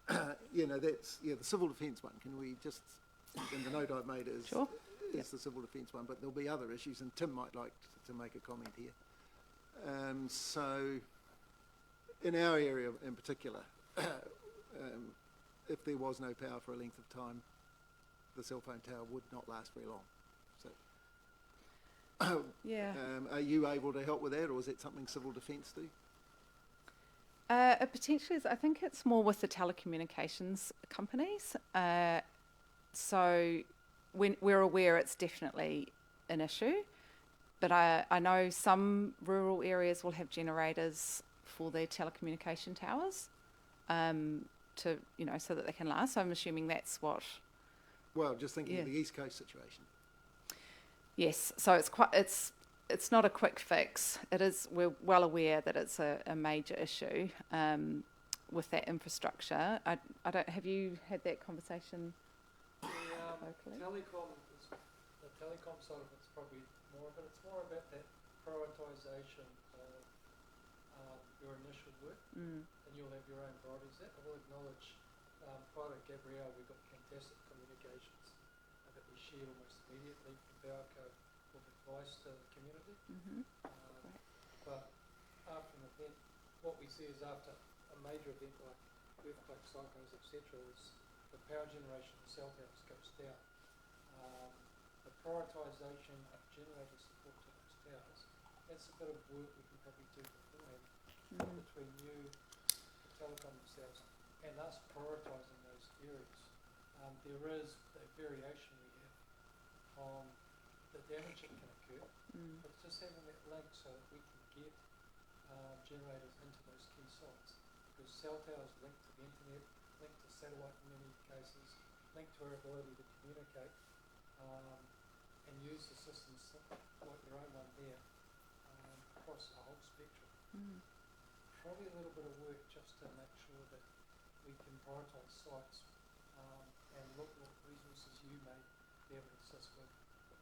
That's the civil defence one. Can we just, and the note I've made is sure. Is the civil defence one, but there'll be other issues, and Tim might like to make a comment here. So in our area in particular, if there was no power for a length of time, the cell phone tower would not last very long. So are you able to help with that, or is that something civil defence do? Potentially, I think it's more with the telecommunications companies. So we're aware it's definitely an issue, but I know some rural areas will have generators for their telecommunication towers, to, you know, so that they can last. So I'm assuming that's what. Well, just thinking of Yeah. the East Coast situation. Yes, so it's not a quick fix. We're well aware that it's a major issue with that infrastructure. I don't. Have you had that conversation locally? The telecom side of it's probably more of it. It's more about that prioritisation of your initial work, and you'll have your own priorities. That I will acknowledge. Prior to Gabrielle, we got fantastic communications that we shared almost immediately from PowerCo with advice to the community. But after an event, what we see is after a major event like earthquakes, cyclones, etc., is the power generation of cell towers goes down. The prioritisation of generator support to those towers, that's a bit of work we can probably do beforehand between you, the telecom themselves, and us prioritising those areas. There is that variation we have on the damage that can occur, but just having that link so that we can get generators into those key sites, because cell towers link to the internet, link to satellite in many cases, link to our ability to communicate and use the systems like your own one there across the whole spectrum. Probably a little bit of work just to make sure that we can prioritise sites and look what resources you may be able to assist with,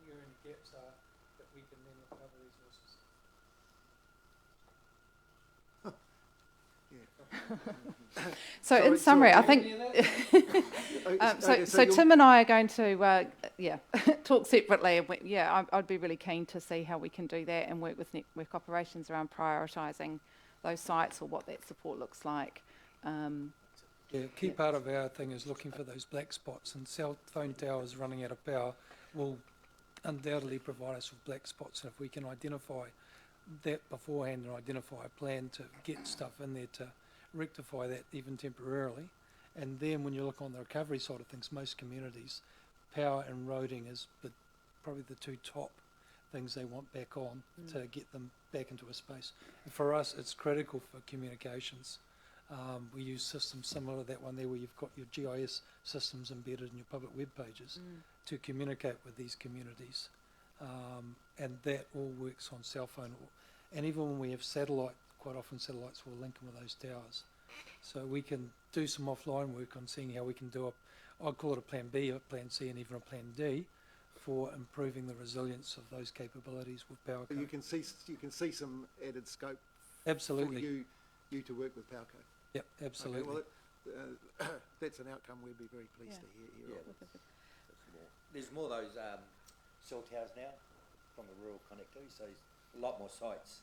where any gaps are that we can then look at other resources. So in summary, I think so Tim and I are going to talk separately. And I'd be really keen to see how we can do that and work with network operations around prioritising those sites or what that support looks like. Key part of our thing is looking for those black spots, and cell phone towers running out of power will undoubtedly provide us with black spots, and if we can identify that beforehand and identify a plan to get stuff in there to rectify that even temporarily. And then when you look on the recovery side of things, most communities, power and roading is probably the two top things they want back on to get them back into a space. And for us, it's critical for communications. We use systems similar to that one there where you've got your GIS systems embedded in your public web pages to communicate with these communities. And that all works on cell phone. And even when we have satellite, quite often satellites will link in with those towers. So we can do some offline work on seeing how we can do I'd call it a plan B, a plan C, and even a plan D for improving the resilience of those capabilities with PowerCo. You can see some added scope. Absolutely. For you to work with PowerCo. Yep, absolutely. Okay, well, that's an outcome we'd be very pleased to hear. There's more of those cell towers now from the rural connectivity, so there's a lot more sites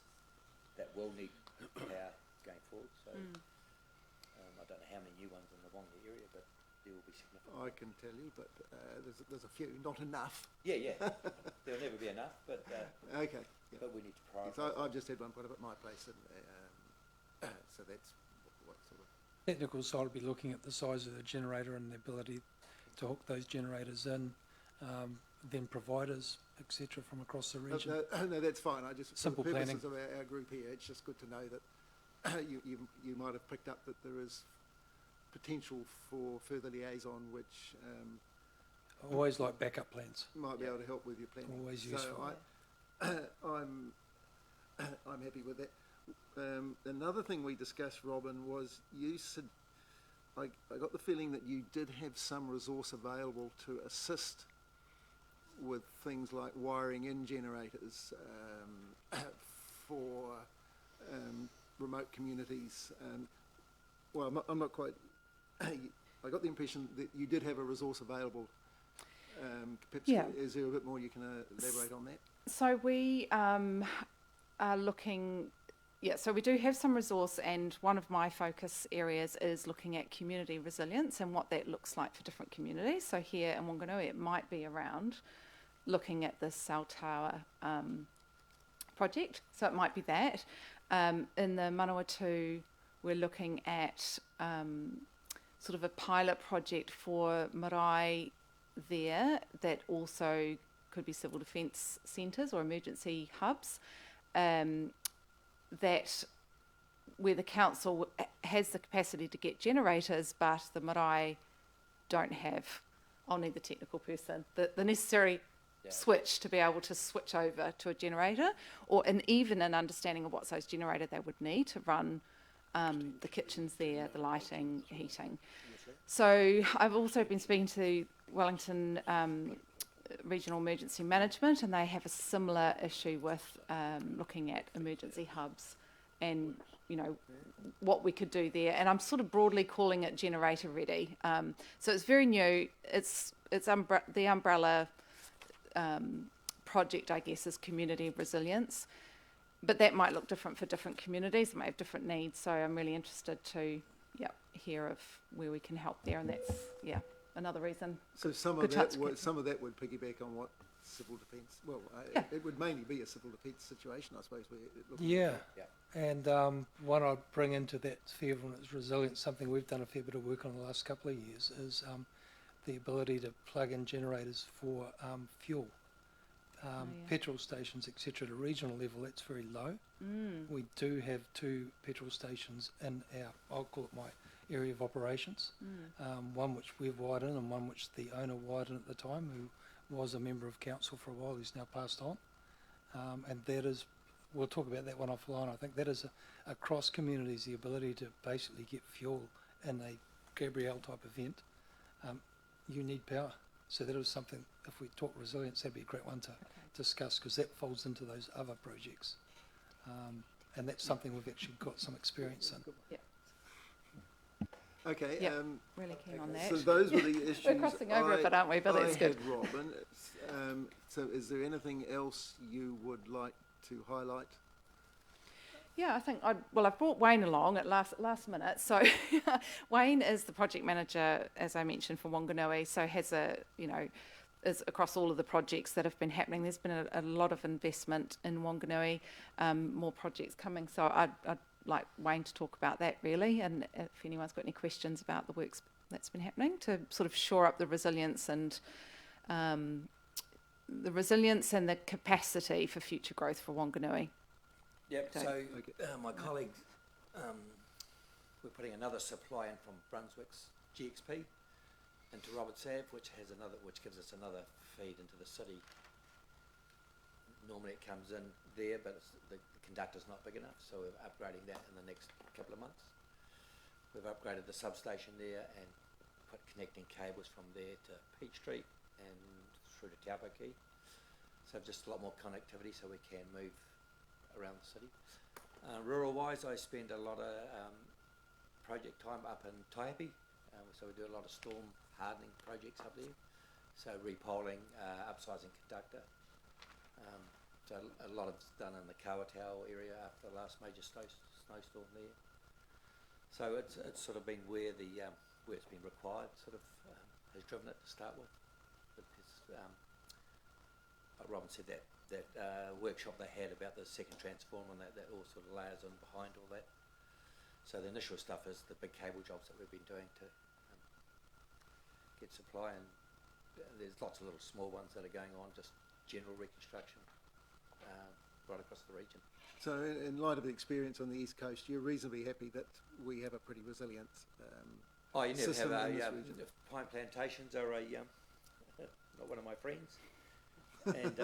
that will need power going forward. So I don't know how many new ones in the Whanganui area, but there will be significant. I can tell you, but there's a few, not enough. Yeah. There'll never be enough, but okay. Yeah. But we need to prioritise. So I've just had one put up at my place, and so that's what sort of. Technical side will be looking at the size of the generator and the ability to hook those generators in, then providers, etc., from across the region. No, that's fine. I just Simple for the planning. purposes of our group here, it's just good to know that you might have picked up that there is potential for further liaison, which always like backup plans. Might be able to help with your planning. Always useful. I'm happy with that. Another thing we discussed, Robyn, was you said I got the feeling that you did have some resource available to assist with things like wiring in generators for remote communities. Well, I'm not quite. I got the impression that you did have a resource available. Perhaps is there a bit more you can elaborate on that? So we are looking. Yeah, so we do have some resource, and one of my focus areas is looking at community resilience and what that looks like for different communities. So here in Whanganui, it might be around looking at the cell tower project. So it might be that. In the Manawatu, we're looking at sort of a pilot project for marae there that also could be civil defence centres or emergency hubs, that where the council has the capacity to get generators, but the marae don't have, I'll need the technical person, the necessary switch to be able to switch over to a generator, and even an understanding of what size generator they would need to run the kitchens there, the lighting, heating. So I've also been speaking to Wellington Regional Emergency Management, and they have a similar issue with looking at emergency hubs and, you know, what we could do there. And I'm sort of broadly calling it generator ready. So it's very new. It's the umbrella project, I guess, is community resilience. But that might look different for different communities. It might have different needs. So I'm really interested to hear of where we can help there. And that's, another reason. So some of that would piggyback on what civil defence, it would mainly be a civil defence situation, I suppose. And what I'd bring into that sphere when it's resilience, something we've done a fair bit of work on the last couple of years, is the ability to plug in generators for fuel. Petrol stations, etc. At a regional level, that's very low. We do have 2 petrol stations in I'll call it my area of operations. One which we've wired in and one which the owner wired in at the time, who was a member of council for a while, who's now passed on. And that is, we'll talk about that one offline. I think that is across communities, the ability to basically get fuel in a Gabrielle type event. You need power. So that is something, if we talk resilience, that'd be a great one to discuss, because that folds into those other projects. And that's something we've actually got some experience in. Okay. Really keen on that. So those were the issues. We're crossing over a bit, aren't we? But that's good. Robyn. So is there anything else you would like to highlight? Yeah, I think I've brought Wayne along at last minute. So Wayne is the project manager, as I mentioned, for Whanganui. So has is across all of the projects that have been happening. There's been a lot of investment in Whanganui, more projects coming. So I'd like Wayne to talk about that really, and if anyone's got any questions about the works that's been happening to sort of shore up the resilience and the capacity for future growth for Whanganui. Yep, so my colleagues, we're putting another supply in from Brunswick's GXP into Roberts Ave, which gives us another feed into the city. Normally it comes in there, but the conductor's not big enough, so we're upgrading that in the next couple of months. We've upgraded the substation there and put connecting cables from there to Peachtree and through to Taupoki. So just a lot more connectivity so we can move around the city. Rural-wise, I spend a lot of project time up in Taipi, so we do a lot of storm hardening projects up there. So repoling, upsizing conductor. So a lot of it's done in the Kawatau area after the last major snowstorm there. So it's sort of been where it's been required, sort of has driven it to start with. Like Robyn said, that workshop they had about the second transformer and that all sort of layers on behind all that. So the initial stuff is the big cable jobs that we've been doing to get supply, and there's lots of little small ones that are going on, just general reconstruction right across the region. So in light of the experience on the East Coast, you're reasonably happy that we have a pretty resilient you never system have in this region? Pine plantations are not one of my friends. And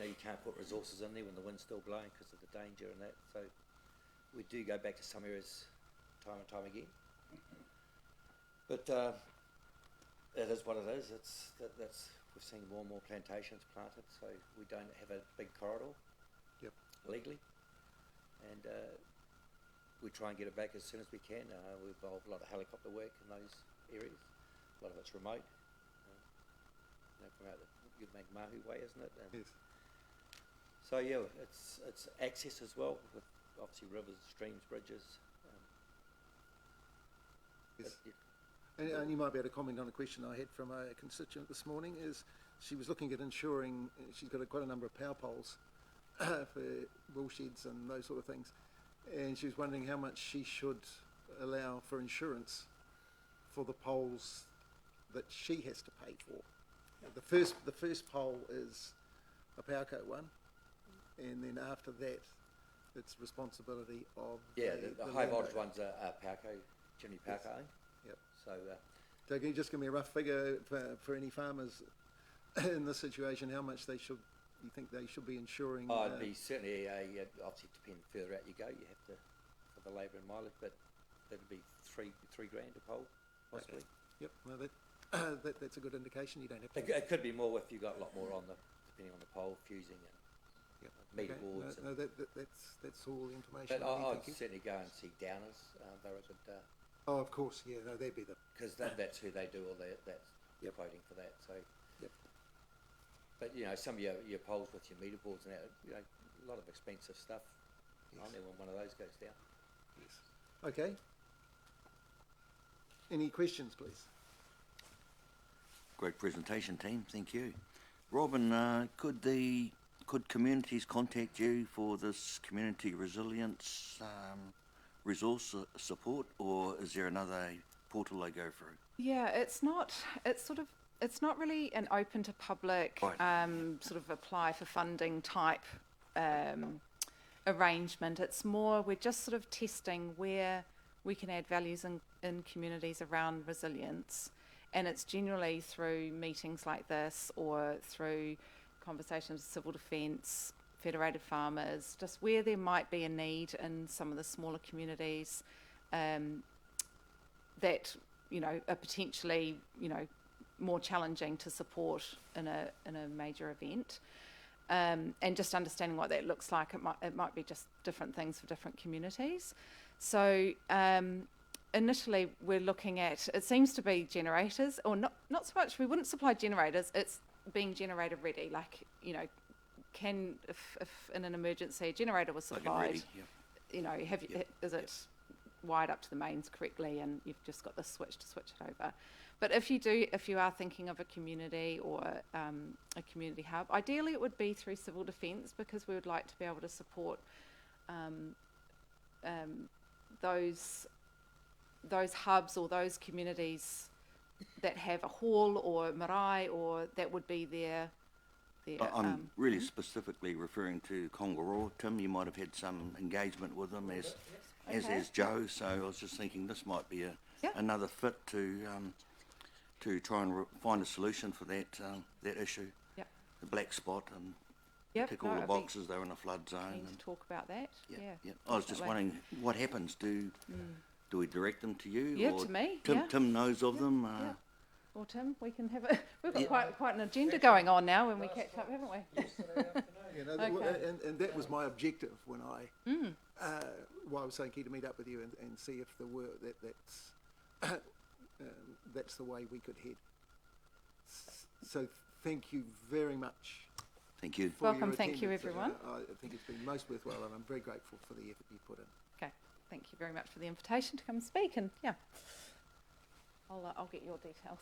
you can't put resources in there when the wind's still blowing because of the danger and that. So we do go back to some areas time and time again. But it is what it is. We've seen more and more plantations planted, so we don't have a big corridor legally. And we try and get it back as soon as we can. We involve a lot of helicopter work in those areas. A lot of it's remote. From out you'd make Mahu way, isn't it? And yes. So it's access as well, with obviously rivers, streams, bridges. Yes. And you might be able to comment on a question I had from a constituent this morning. Is she was looking at ensuring she's got quite a number of power poles for wool sheds and those sort of things, and she was wondering how much she should allow for insurance for the poles that she has to pay for. The first pole is a PowerCo one, and then after that, it's responsibility of Yeah, the high voltage landowner. ones are PowerCo, generally PowerCo owned. Yep. So, So can you just give me a rough figure for any farmers in this situation, how much you think they should be insuring? it'd be certainly obviously depending further out you go, you have to, for the labour and mileage, but that'd be $3 grand a pole, possibly. Yep, no, that's a good indication. You don't have to. It could be more if you got a lot more on depending on the pole, fusing and Yep. meter Okay, boards. No, that's all the information. But I need, I'd thank you. certainly go and see Downers. They're a good, Oh, of course, yeah, no, they'd be the. because that's who they do all that Yep. quoting for that. So, Yep. but you know, some of your poles with your meter boards and that, you know, a lot of expensive stuff. Yes. I know when one of those goes down. Yes. Okay. Any questions, please? Great presentation, team. Thank you. Robyn, could communities contact you for this community resilience resource support, or is there another portal they go through? Yeah, it's not really an open to public Right. sort of apply for funding type arrangement. It's more, we're just sort of testing where we can add values in communities around resilience. And it's generally through meetings like this or through conversations with civil defence, federated farmers, just where there might be a need in some of the smaller communities that, you know, are potentially, you know, more challenging to support in a major event. And just understanding what that looks like, it might be just different things for different communities. So initially we're looking at, it seems to be generators, or not so much, we wouldn't supply generators, it's being generator ready, like, you know, if in an emergency a generator was supplied, Like ready, yeah. you know, is it wired up to the mains correctly and you've just got the switch to switch it over. But if you are thinking of a community or a community hub, ideally it would be through civil defence, because we would like to be able to support those hubs or those communities that have a hall or marae, or that would be their I'm really specifically referring to Kongaroo. Tim, you might have had some engagement with them, as has Joe. So I was just thinking this might be another fit to try and find a solution for that issue. Yep. The black spot, and tick all no, the I'd be boxes. They're in a flood zone. keen to talk about that. Yeah. I was just wondering what happens. Do we direct them to you? Yeah, or to me. Tim knows of them. Yeah. Or Tim, we can have we've got quite an agenda going on now when we catch up, haven't we? Yesterday afternoon. You know, Okay. and that was my objective when I was saying keen to meet up with you and see if there were that's the way we could head. So thank you very much. Thank you. For your Welcome, thank you, attendance. everyone. I think it's been most worthwhile, and I'm very grateful for the effort you put in. Okay, thank you very much for the invitation to come and speak, and yeah, I'll get your details.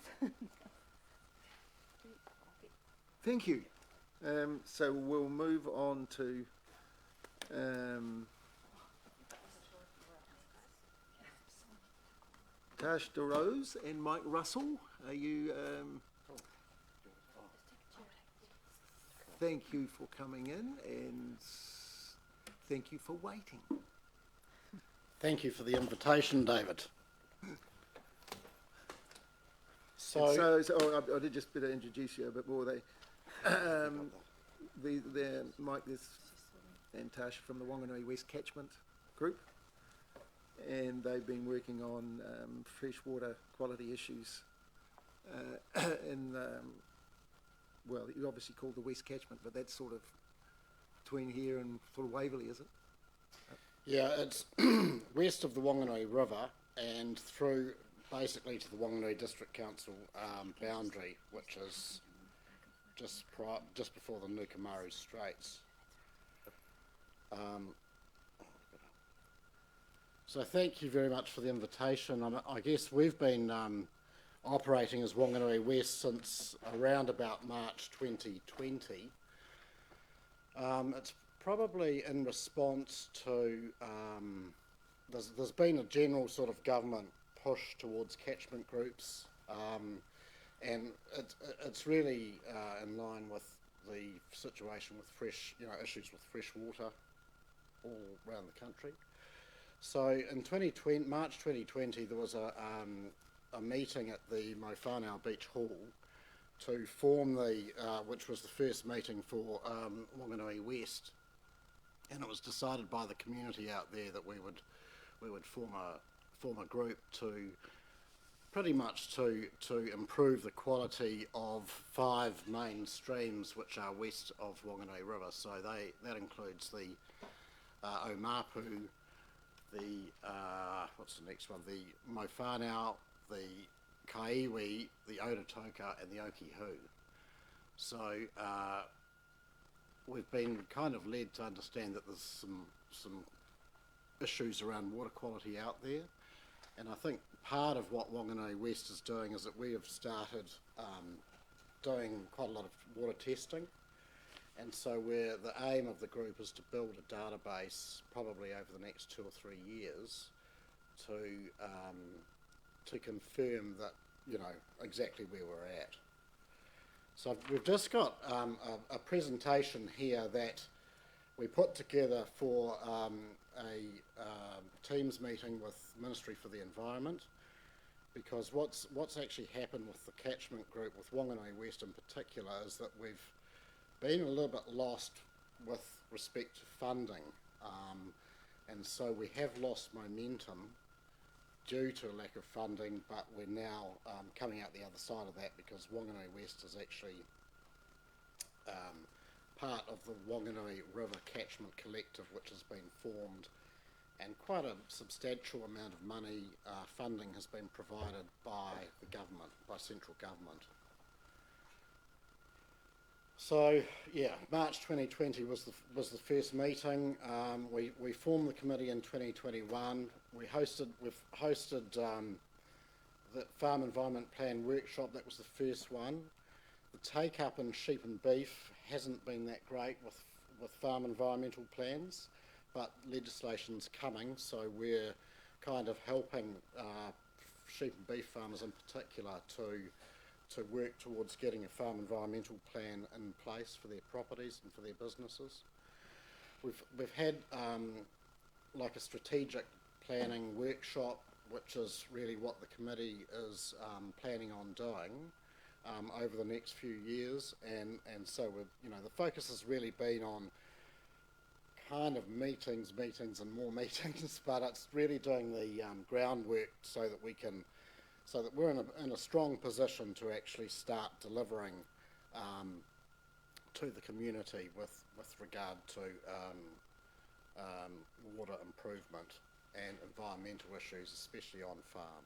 Thank you. So we'll move on to Tarsh DeRose and Mike Russell. Are you? Thank you for coming in, and thank you for waiting. Thank you for the invitation, David. So I did just better introduce you a bit more. They're Mike and Tarsh from the Whanganui West Catchment group, and they've been working on freshwater quality issues in, well, you obviously call the West Catchment, but that's sort of between here and sort of Waverley, is it? Yeah, it's west of the Whanganui River and through basically to the Whanganui District Council boundary, which is just before the Nukumaru Straits. So thank you very much for the invitation. I guess we've been operating as Whanganui West since around about March 2020. It's probably in response to, there's been a general sort of government push towards catchment groups. And it's really in line with the situation with issues with fresh water all around the country. So in March 2020, there was a meeting at the Whanganui Beach Hall to form which was the first meeting for Whanganui West, and it was decided by the community out there that we would form a group to pretty much to improve the quality of 5 main streams which are west of Whanganui River. So that includes the Omapu, the what's the next one? The Mowhanau, the Kaiwi, the Otatoka, and the Okihu. So we've been kind of led to understand that there's some issues around water quality out there, and I think part of what Whanganui West is doing is that we have started doing quite a lot of water testing, and so the aim of the group is to build a database probably over the next 2 or 3 years to confirm that, you know, exactly where we're at. So we've just got a presentation here that we put together for a Teams meeting with Ministry for the Environment, because what's actually happened with the Catchment group, with Whanganui West in particular, is that we've been a little bit lost with respect to funding, and so we have lost momentum due to a lack of funding, but we're now coming out the other side of that, because Whanganui West is actually part of the Whanganui River Catchment Collective, which has been formed, and quite a substantial amount of money, funding has been provided by the government, by central government. So yeah, March 2020 was the first meeting. We formed the committee in 2021. We've hosted the Farm Environment Plan workshop. That was the first one. The take up in sheep and beef hasn't been that great with farm environmental plans, but legislation's coming, so we're kind of helping sheep and beef farmers in particular to work towards getting a farm environmental plan in place for their properties and for their businesses. We've had like a strategic planning workshop, which is really what the committee is planning on doing over the next few years, and so the focus has really been on kind of meetings and more meetings, but it's really doing the groundwork so that we're in a strong position to actually start delivering to the community with regard to water improvement and environmental issues, especially on farm.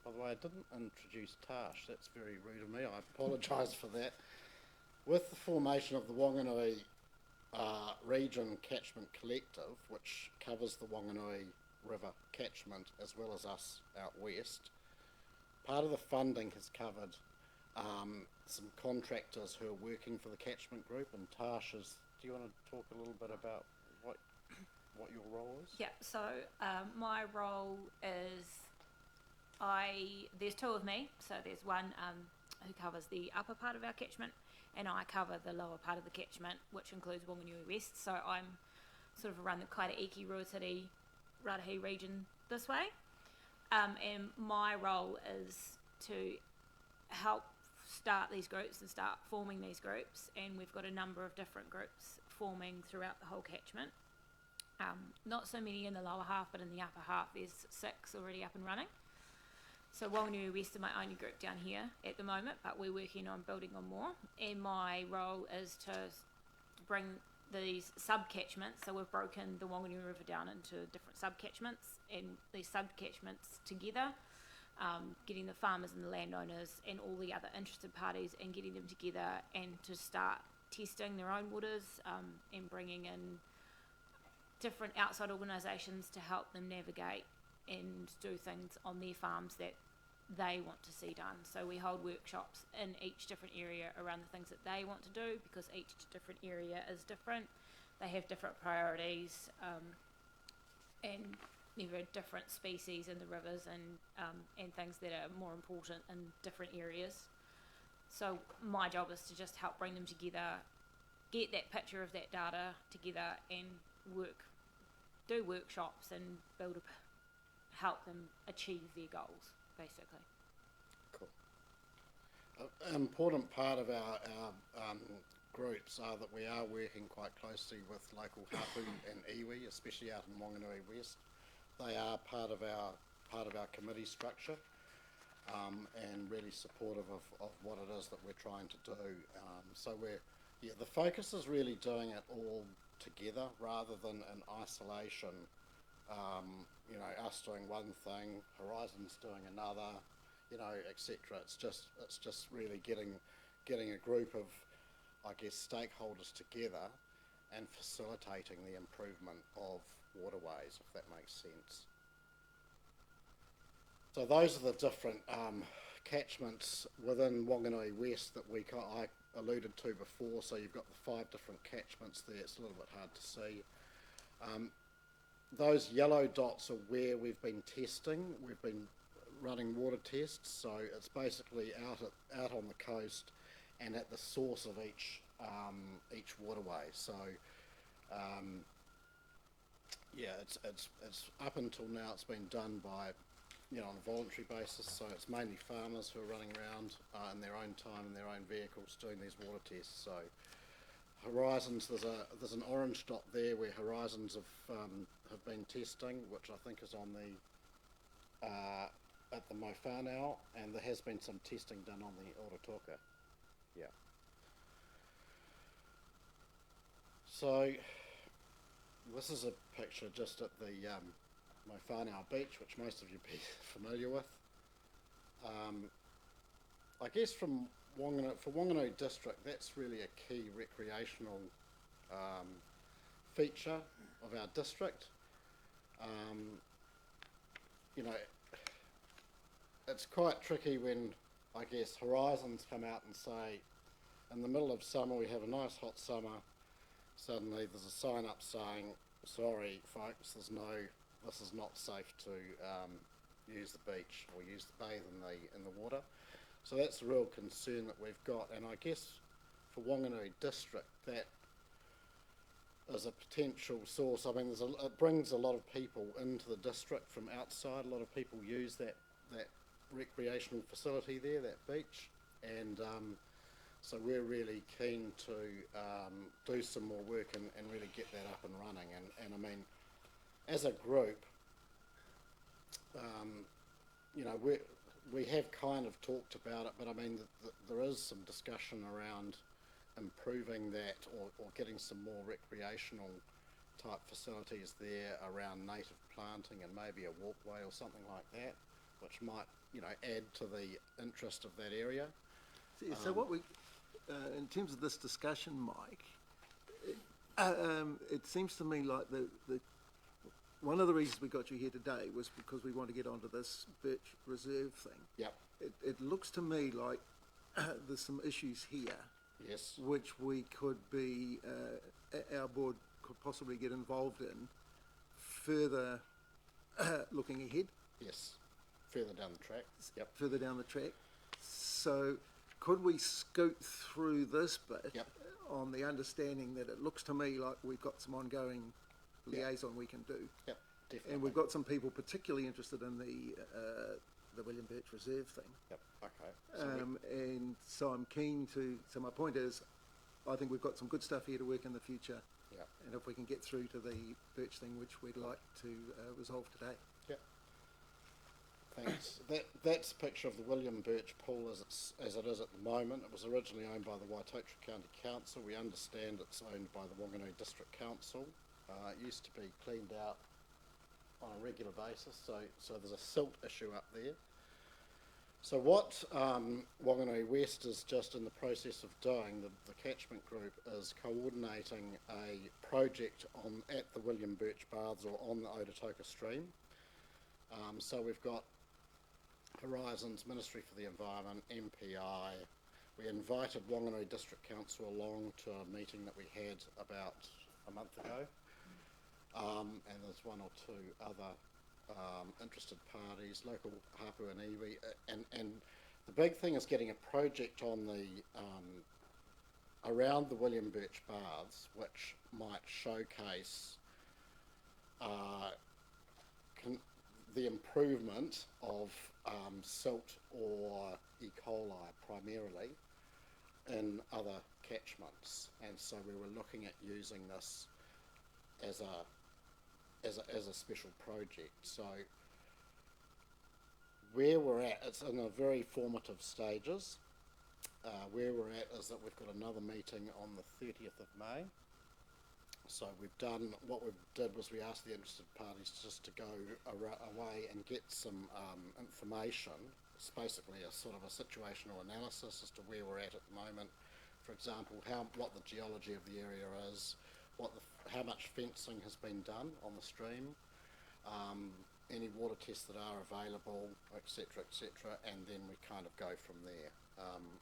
By the way, I didn't introduce Tarsh. That's very rude of me. I apologise for that. With the formation of the Whanganui Region Catchment Collective, which covers the Whanganui River catchment as well as us out west, part of the funding has covered some contractors who are working for the Catchment group, and Tarsh, do you want to talk a little bit about what your role is? Yeah, so my role is, there's 2 of me, so there's one who covers the upper part of our catchment, and I cover the lower part of the catchment, which includes Whanganui West, so I'm sort of around the Kairaiki, Ruatiri, Rattahi region this way, and my role is to help start these groups and start forming these groups, and we've got a number of different groups forming throughout the whole catchment. Not so many in the lower half, but in the upper half there's 6 already up and running. So Whanganui West is my only group down here at the moment, but we're working on building on more, and my role is to bring these sub-catchments, so we've broken the Whanganui River down into different sub-catchments, and these sub-catchments together, getting the farmers and the landowners and all the other interested parties and getting them together and to start testing their own waters, and bringing in different outside organisations to help them navigate and do things on their farms that they want to see done. So we hold workshops in each different area around the things that they want to do, because each different area is different. They have different priorities, and there are different species in the rivers and things that are more important in different areas. So my job is to just help bring them together, get that picture of that data together, and do workshops and help them achieve their goals, basically. Cool. An important part of our groups are that we are working quite closely with local hapu and iwi, especially out in Whanganui West. They are part of our committee structure, and really supportive of what it is that we're trying to do. So the focus is really doing it all together rather than in isolation. Us doing one thing, Horizon's doing another, etc. It's just really getting a group of, I guess, stakeholders together and facilitating the improvement of waterways, if that makes sense. So those are the different catchments within Whanganui West that I alluded to before. So you've got the 5 different catchments there. It's a little bit hard to see. Those yellow dots are where we've been testing. We've been running water tests. So it's basically out on the coast and at the source of each waterway. So it's up until now it's been done by on a voluntary basis, so it's mainly farmers who are running around in their own time in their own vehicles doing these water tests. So Horizons, there's an orange dot there where Horizons have been testing, which I think is on the at the Mowhanau, and there has been some testing done on the Orotoka. Yeah. So this is a picture just at the Mowhanau beach, which most of you be familiar with. I guess for Whanganui District, that's really a key recreational feature of our district. It's quite tricky when, I guess, Horizons come out and say, in the middle of summer, we have a nice hot summer, suddenly there's a sign up saying, sorry folks, this is not safe to use the beach or bathe in the water. So that's the real concern that we've got, and I guess for Whanganui District that is a potential source. I mean, it brings a lot of people into the district from outside. A lot of people use that recreational facility there, that beach, and so we're really keen to do some more work and really get that up and running. And I mean, as a group, we have kind of talked about it, but I mean, there is some discussion around improving that or getting some more recreational type facilities there around native planting and maybe a walkway or something like that, which might, add to the interest of that area. So what we, in terms of this discussion, Mike, it seems to me like the one of the reasons we got you here today was because we want to get onto this Birch Reserve thing. Yep. It looks to me like there's some issues here. Yes. Which we could be, our board could possibly get involved in further looking ahead. Yes. Further down the track. Yep. Further down the track. So could we scoot through this bit on the understanding that it looks to me like we've got some ongoing liaison we can do. Yep, definitely. And we've got some people particularly interested in the William Birch Reserve thing. Yep, okay. And so I'm keen to, so my point is, I think we've got some good stuff here to work in the future. Yep. And if we can get through to the Birch thing, which we'd like to resolve today. Yep. Thanks. That's a picture of the William Birch pool as it is at the moment. It was originally owned by the Waitotra County Council. We understand it's owned by the Whanganui District Council. It used to be cleaned out on a regular basis, so there's a silt issue up there. So what Whanganui West is just in the process of doing, the catchment group, is coordinating a project at the William Birch Baths or on the Ototoka stream. So we've got Horizons, Ministry for the Environment, MPI. We invited Whanganui District Council along to a meeting that we had about a month ago. And there's one or two other interested parties, local hapu and iwi, and The big thing is getting a project on the around the William Birch Baths, which might showcase the improvement of silt or E. coli primarily in other catchments, and so we were looking at using this as a special project. So where we're at, it's in a very formative stages. Where we're at is that we've got another meeting on the 30th of May. So what we did was we asked the interested parties just to go away and get some information. It's basically a sort of a situational analysis as to where we're at the moment. For example, what the geology of the area is, how much fencing has been done on the stream, any water tests that are available, etc., and then we kind of go from there.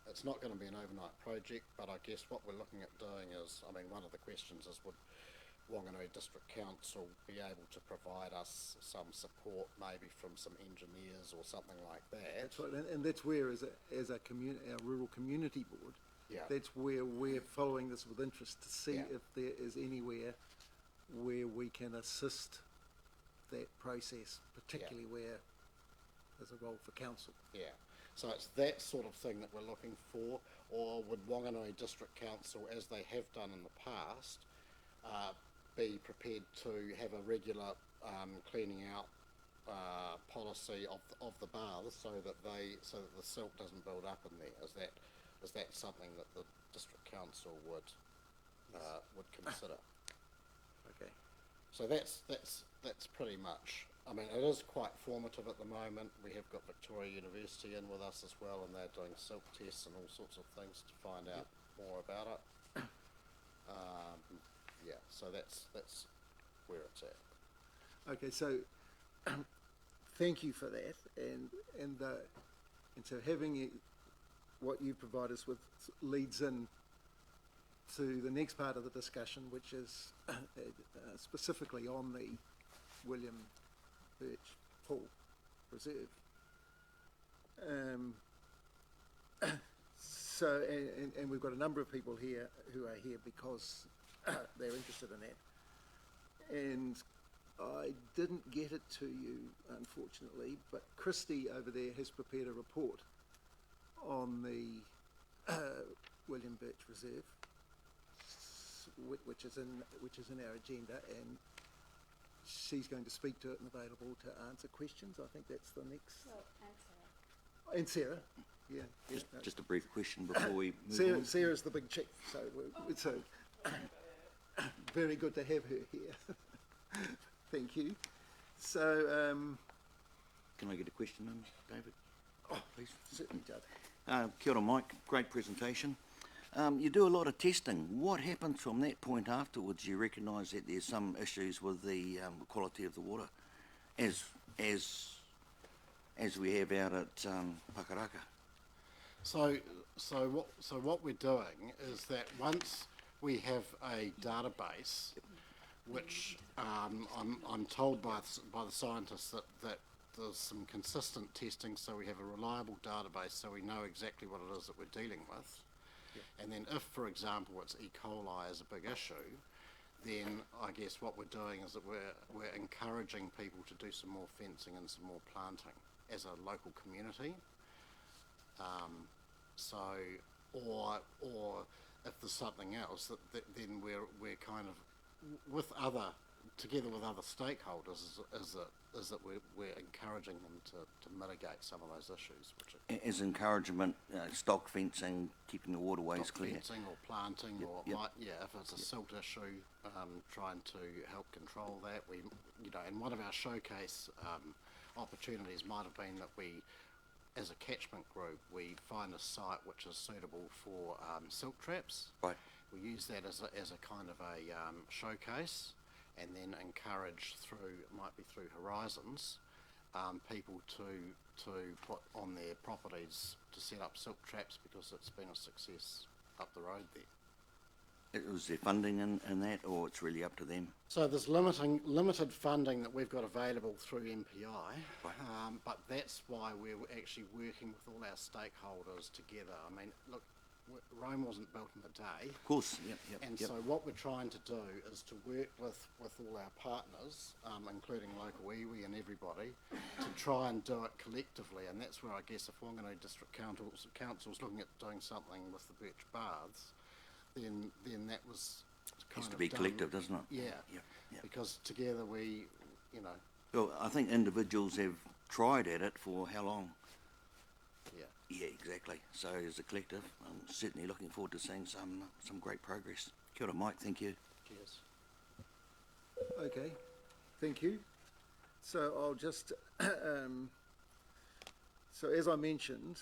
It's not going to be an overnight project, but I guess what we're looking at doing is, one of the questions is, would Whanganui District Council be able to provide us some support, maybe from some engineers or something like that? That's right, and that's where, as a our rural community board, that's where we're following this with interest to see if there is anywhere where we can assist that process, particularly where there's a role for council. Yeah, so it's that sort of thing that we're looking for, or would Whanganui District Council, as they have done in the past, be prepared to have a regular cleaning out policy of the baths so that the silt doesn't build up in there? Is that something that the District Council would consider? Okay. So that's pretty much. It is quite formative at the moment. We have got Victoria University in with us as well, and they're doing silt tests and all sorts of things to find out more about it. So that's where it's at. Okay, so thank you for that, and so having what you provide us with leads in to the next part of the discussion, which is specifically on the William Birch Pool Reserve. So, and we've got a number of people here who are here because they're interested in that. And I didn't get it to you, unfortunately, but Kristy over there has prepared a report on the William Birch Reserve, which is in our agenda, and she's going to speak to it and available to answer questions. I think that's the next. Well, And Sarah, yeah. Just a brief question before we move on. Sarah's the big chief, so it's very good to have her here. Thank you. So, can I get a question in, David? Oh, please, certainly, David. Kia ora, Mike. Great presentation. You do a lot of testing. What happens from that point afterwards? You recognise that there's some issues with the quality of the water, as we have out at Pakaraka. So what we're doing is that once we have a database, which I'm told by the scientists that there's some consistent testing, so we have a reliable database, so we know exactly what it is that we're dealing with. And then if, for example, it's E. coli is a big issue, then I guess what we're doing is that we're encouraging people to do some more fencing and some more planting as a local community. Or if there's something else, then we're kind of together with other stakeholders, is that we're encouraging them to mitigate some of those issues. As encouragement, stock fencing, keeping the waterways clear. Fencing or planting, if it's a silt issue, trying to help control that. And one of our showcase opportunities might have been that we, as a catchment group, we find a site which is suitable for silt traps. Right. We use that as a kind of a showcase, and then encourage might be through Horizons, people to put on their properties to set up silt traps because it's been a success up the road there. is there funding in that, or it's really up to them? So there's limited funding that we've got available through MPI, but that's why we're actually working with all our stakeholders together. I mean, look, Rome wasn't built in a day. Of course, So what we're trying to do is to work with all our partners, including local iwi and everybody, to try and do it collectively. And that's where I guess if Whanganui District Council's looking at doing something with the Birch Baths, then that was kind Has to of be done. collective, doesn't it? Yeah, because together we, you know. Well, I think individuals have tried at it for how long? Yeah, exactly. So as a collective, I'm certainly looking forward to seeing some great progress. Kia ora, Mike. Thank you. Cheers. Okay, thank you. So I'll just, so as I mentioned,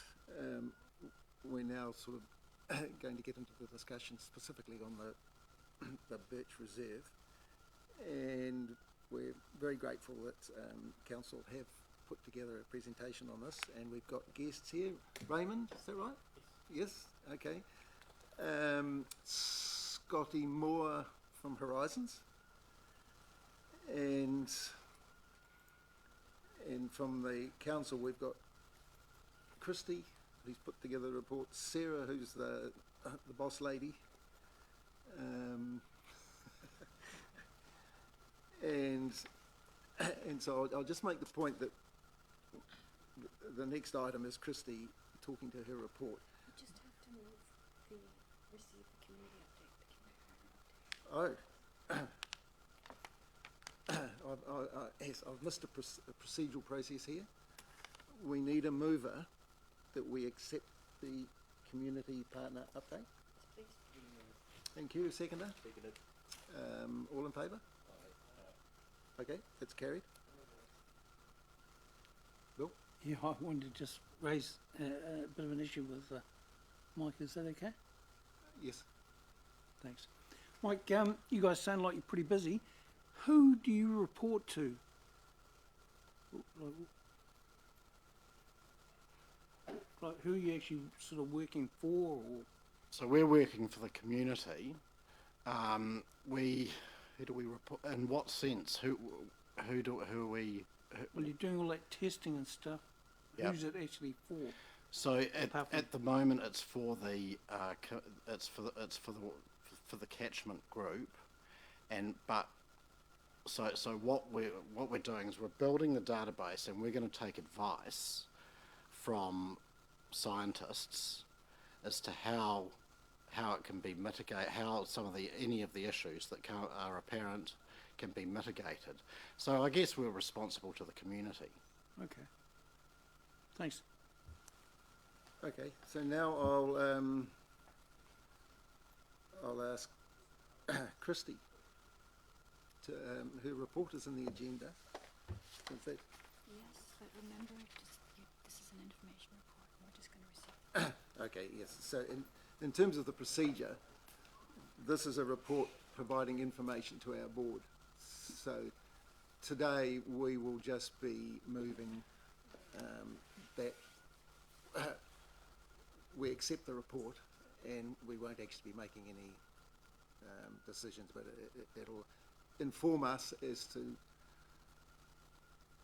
we're now sort of going to get into the discussion specifically on the Birch Reserve, and we're very grateful that Council have put together a presentation on this, and we've got guests here. Raymond, is that right? Yes. Okay. Scotty Moore from Horizons, and from the council we've got Kristy, who's put together the report. Sarah, who's the boss lady. And so I'll just make the point that the next item is Kristy talking to her report. You just have to move the receive the community update. Yes, I've missed a procedural process here. We need a mover that we accept the community partner update. Please. Thank you. Seconder? Seconded. All in favour? Okay, that's carried. Bill? Yeah, I wanted to just raise a bit of an issue with Mike. Is that okay? Yes. Thanks. Mike, you guys sound like you're pretty busy. Who do you report to? Like who are you actually sort of working for? Or? So we're working for the community. Who do we report? In what sense? Who are we? Well, you're doing all that testing and stuff. Yep. Who's it actually for? So at the moment, it's for the Catchment group, so what we're doing is we're building the database, and we're going to take advice from scientists as to how it can be mitigated, how any of the issues that are apparent can be mitigated. So I guess we're responsible to the community. Okay. Thanks. Okay, so now I'll ask Kristy to her report is in the agenda. Is that? Yes, but remember, this is an information report, and we're just going to receive it. Okay, yes. So in terms of the procedure, this is a report providing information to our board. So today we will just be moving that we accept the report, and we won't actually be making any decisions, but it'll inform us as to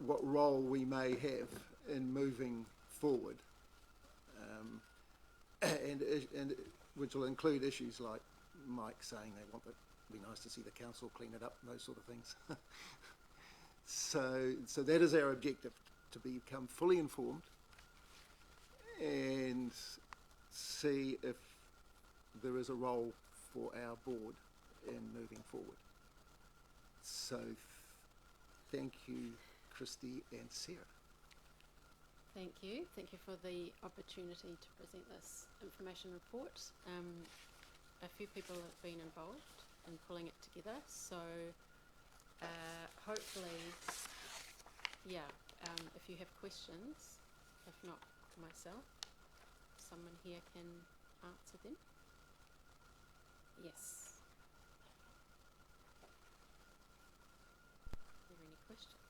what role we may have in moving forward, and which will include issues like Mike saying they want it. Be nice to see the council clean it up and those sort of things. So that is our objective, to become fully informed and see if there is a role for our board in moving forward. So thank you, Kristy and Sarah. Thank you. Thank you for the opportunity to present this information report. A few people have been involved in pulling it together, so hopefully, if you have questions, if not myself, someone here can answer them. Yes. Are there any questions?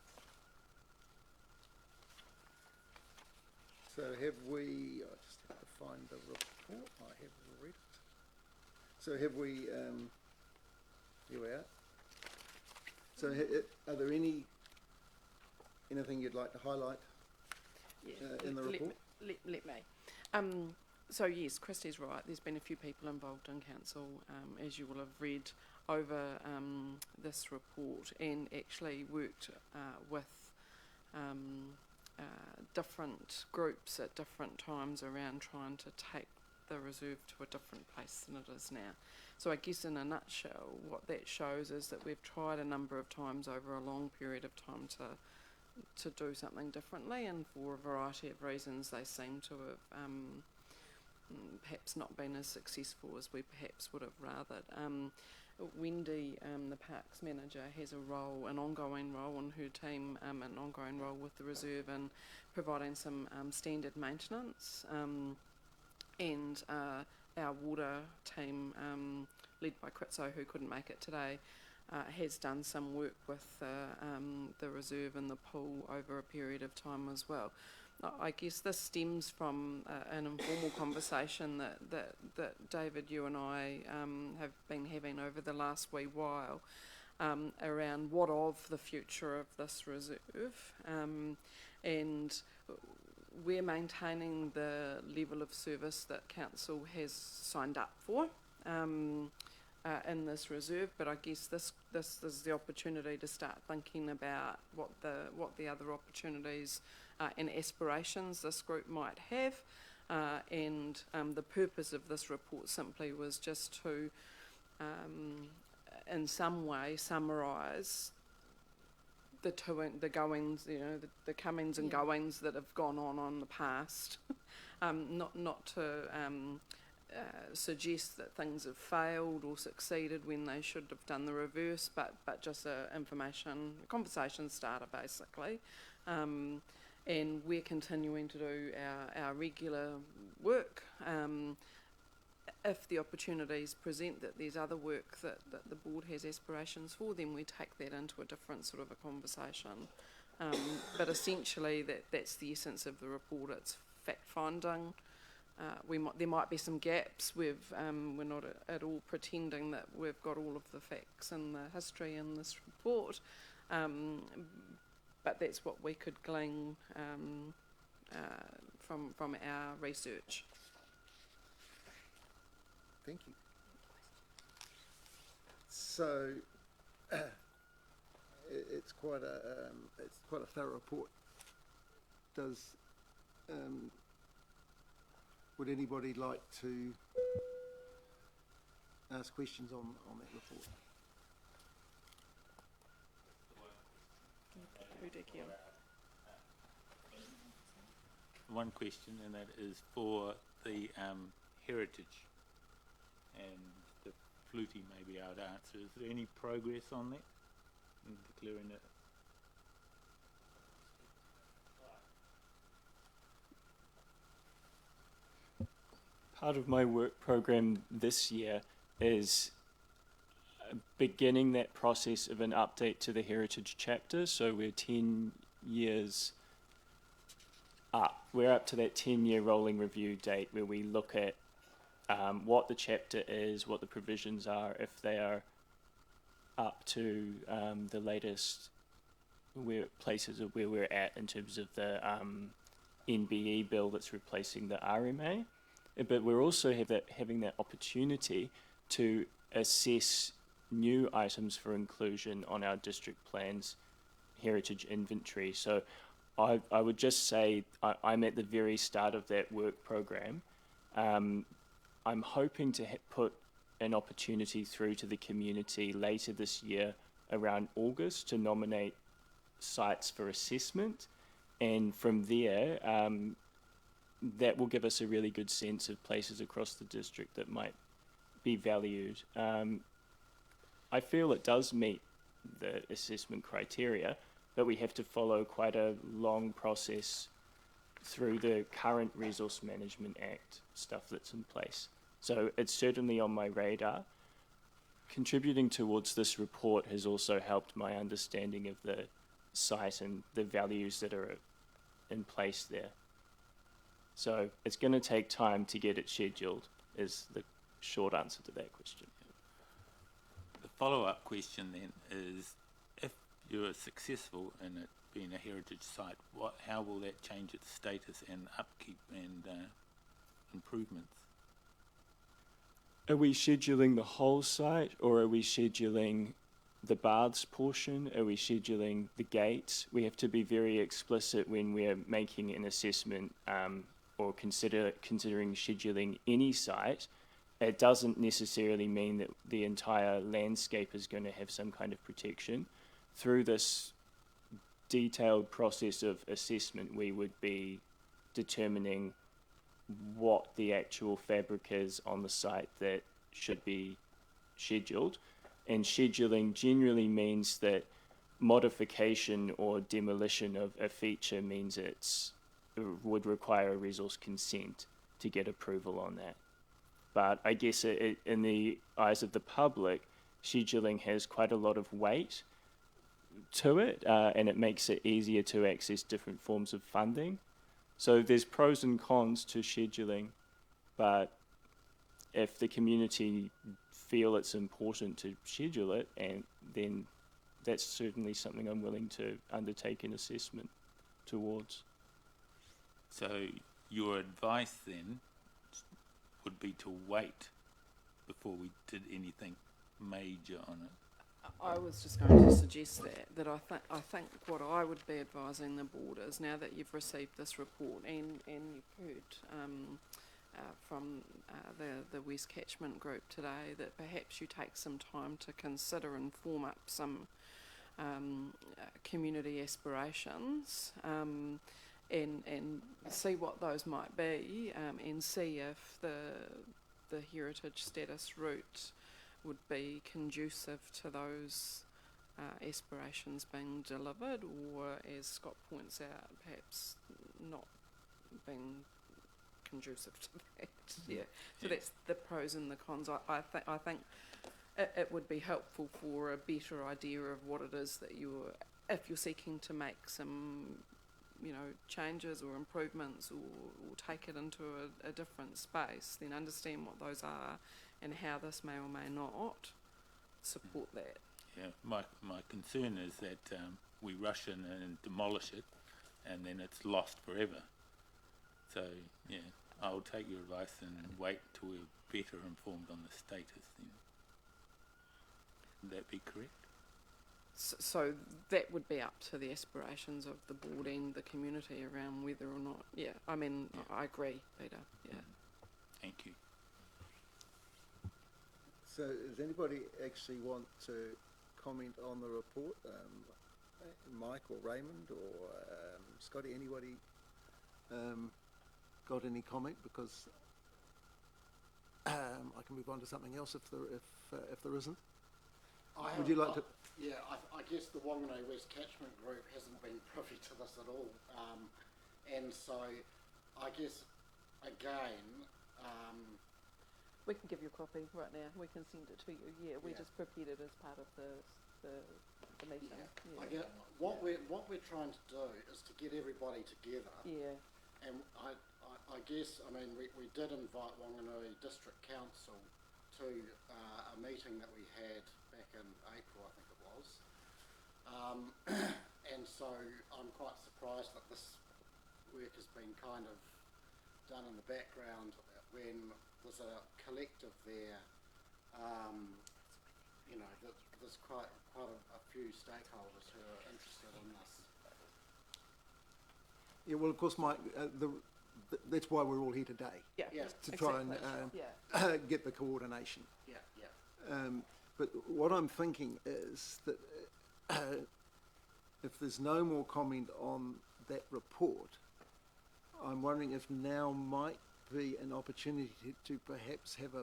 So have we, I just have to find the report, I have read it. So have we, here we are. So are there anything you'd like to highlight in the report? Let me. So yes, Kristy's right. There's been a few people involved in council, as you will have read over this report, and actually worked with different groups at different times around trying to take the reserve to a different place than it is now. So I guess in a nutshell, what that shows is that we've tried a number of times over a long period of time to do something differently, and for a variety of reasons they seem to have perhaps not been as successful as we perhaps would have rathered. Wendy, the parks manager, has an ongoing role on her team, an ongoing role with the reserve in providing some standard maintenance, and our water team, led by Kritso, who couldn't make it today, has done some work with the reserve and the pool over a period of time as well. I guess this stems from an informal conversation that David, you and I have been having over the last wee while around what of the future of this reserve, and we're maintaining the level of service that council has signed up for in this reserve, but I guess this is the opportunity to start thinking about what the other opportunities and aspirations this group might have, and the purpose of this report simply was just to in some way summarise the goings, the comings and goings that have gone on the past, not to suggest that things have failed or succeeded when they should have done the reverse, but just a conversation starter basically. And we're continuing to do our regular work. If the opportunities present that there's other work that the board has aspirations for, then we take that into a different sort of a conversation. But essentially that's the essence of the report. It's fact-finding. There might be some gaps. We're not at all pretending that we've got all of the facts and the history in this report, but that's what we could glean from our research. Thank you. So it's quite a thorough report. Would anybody like to ask questions on that report? One question, and that is for the heritage, and the Flutie may be able to answer. Is there any progress on that in declaring it? Part of my work program this year is beginning that process of an update to the heritage chapter. So we're 10 years up. We're up to that 10-year rolling review date where we look at what the chapter is, what the provisions are, if they are up to the latest places of where we're at in terms of the NBE bill that's replacing the RMA. But we're also having that opportunity to assess new items for inclusion on our district plans heritage inventory. So I would just say I'm at the very start of that work program. I'm hoping to put an opportunity through to the community later this year around August to nominate sites for assessment, and from there that will give us a really good sense of places across the district that might be valued. I feel it does meet the assessment criteria, but we have to follow quite a long process through the current Resource Management Act stuff that's in place. So it's certainly on my radar. Contributing towards this report has also helped my understanding of the site and the values that are in place there. So it's going to take time to get it scheduled, is the short answer to that question. The follow-up question then is, if you're successful in it being a heritage site, how will that change its status and upkeep and improvements? Are we scheduling the whole site, or are we scheduling the baths portion? Are we scheduling the gates? We have to be very explicit when we're making an assessment or considering scheduling any site. It doesn't necessarily mean that the entire landscape is going to have some kind of protection. Through this detailed process of assessment, we would be determining what the actual fabric is on the site that should be scheduled. And scheduling generally means that modification or demolition of a feature means it would require a resource consent to get approval on that. But I guess in the eyes of the public, scheduling has quite a lot of weight to it, and it makes it easier to access different forms of funding. So there's pros and cons to scheduling, but if the community feel it's important to schedule it, and then that's certainly something I'm willing to undertake an assessment towards. So your advice then would be to wait before we did anything major on it? I was just going to suggest that I think what I would be advising the board is, now that you've received this report and you've heard from the West Catchment group today, that perhaps you take some time to consider and form up some community aspirations and see what those might be, and see if the heritage status route would be conducive to those aspirations being delivered, or, as Scott points out, perhaps not being conducive to that. Yeah. So that's the pros and the cons. I think it would be helpful for a better idea of what it is that if you're seeking to make some, changes or improvements, or take it into a different space, then understand what those are and how this may or may not support that. Yeah, my concern is that we rush in and demolish it, and then it's lost forever. So, yeah, I'll take your advice and wait till we're better informed on the status then. Would that be correct? So that would be up to the aspirations of the board and the community around whether or not, I agree, Peter, yeah. Thank you. So does anybody actually want to comment on the report? Mike or Raymond or Scotty, anybody got any comment? Because I can move on to something else if there isn't. Would you like to? Yeah, I guess the Whanganui West Catchment group hasn't been privy to this at all, and so I guess again. We can give you a copy right now. We can send it to you. Yeah, we just prepared it as part of the meeting. Yeah. I get what we're trying to do is to get everybody together. Yeah. And I guess we did invite Whanganui District Council to a meeting that we had back in April, I think it was. And so I'm quite surprised that this work has been kind of done in the background when there's a collective there. There's quite a few stakeholders who are interested in this. Yeah, well, of course, Mike, that's why we're all here today. Yeah, to try and get the coordination. Yeah, yeah. But what I'm thinking is that if there's no more comment on that report, I'm wondering if now might be an opportunity to perhaps have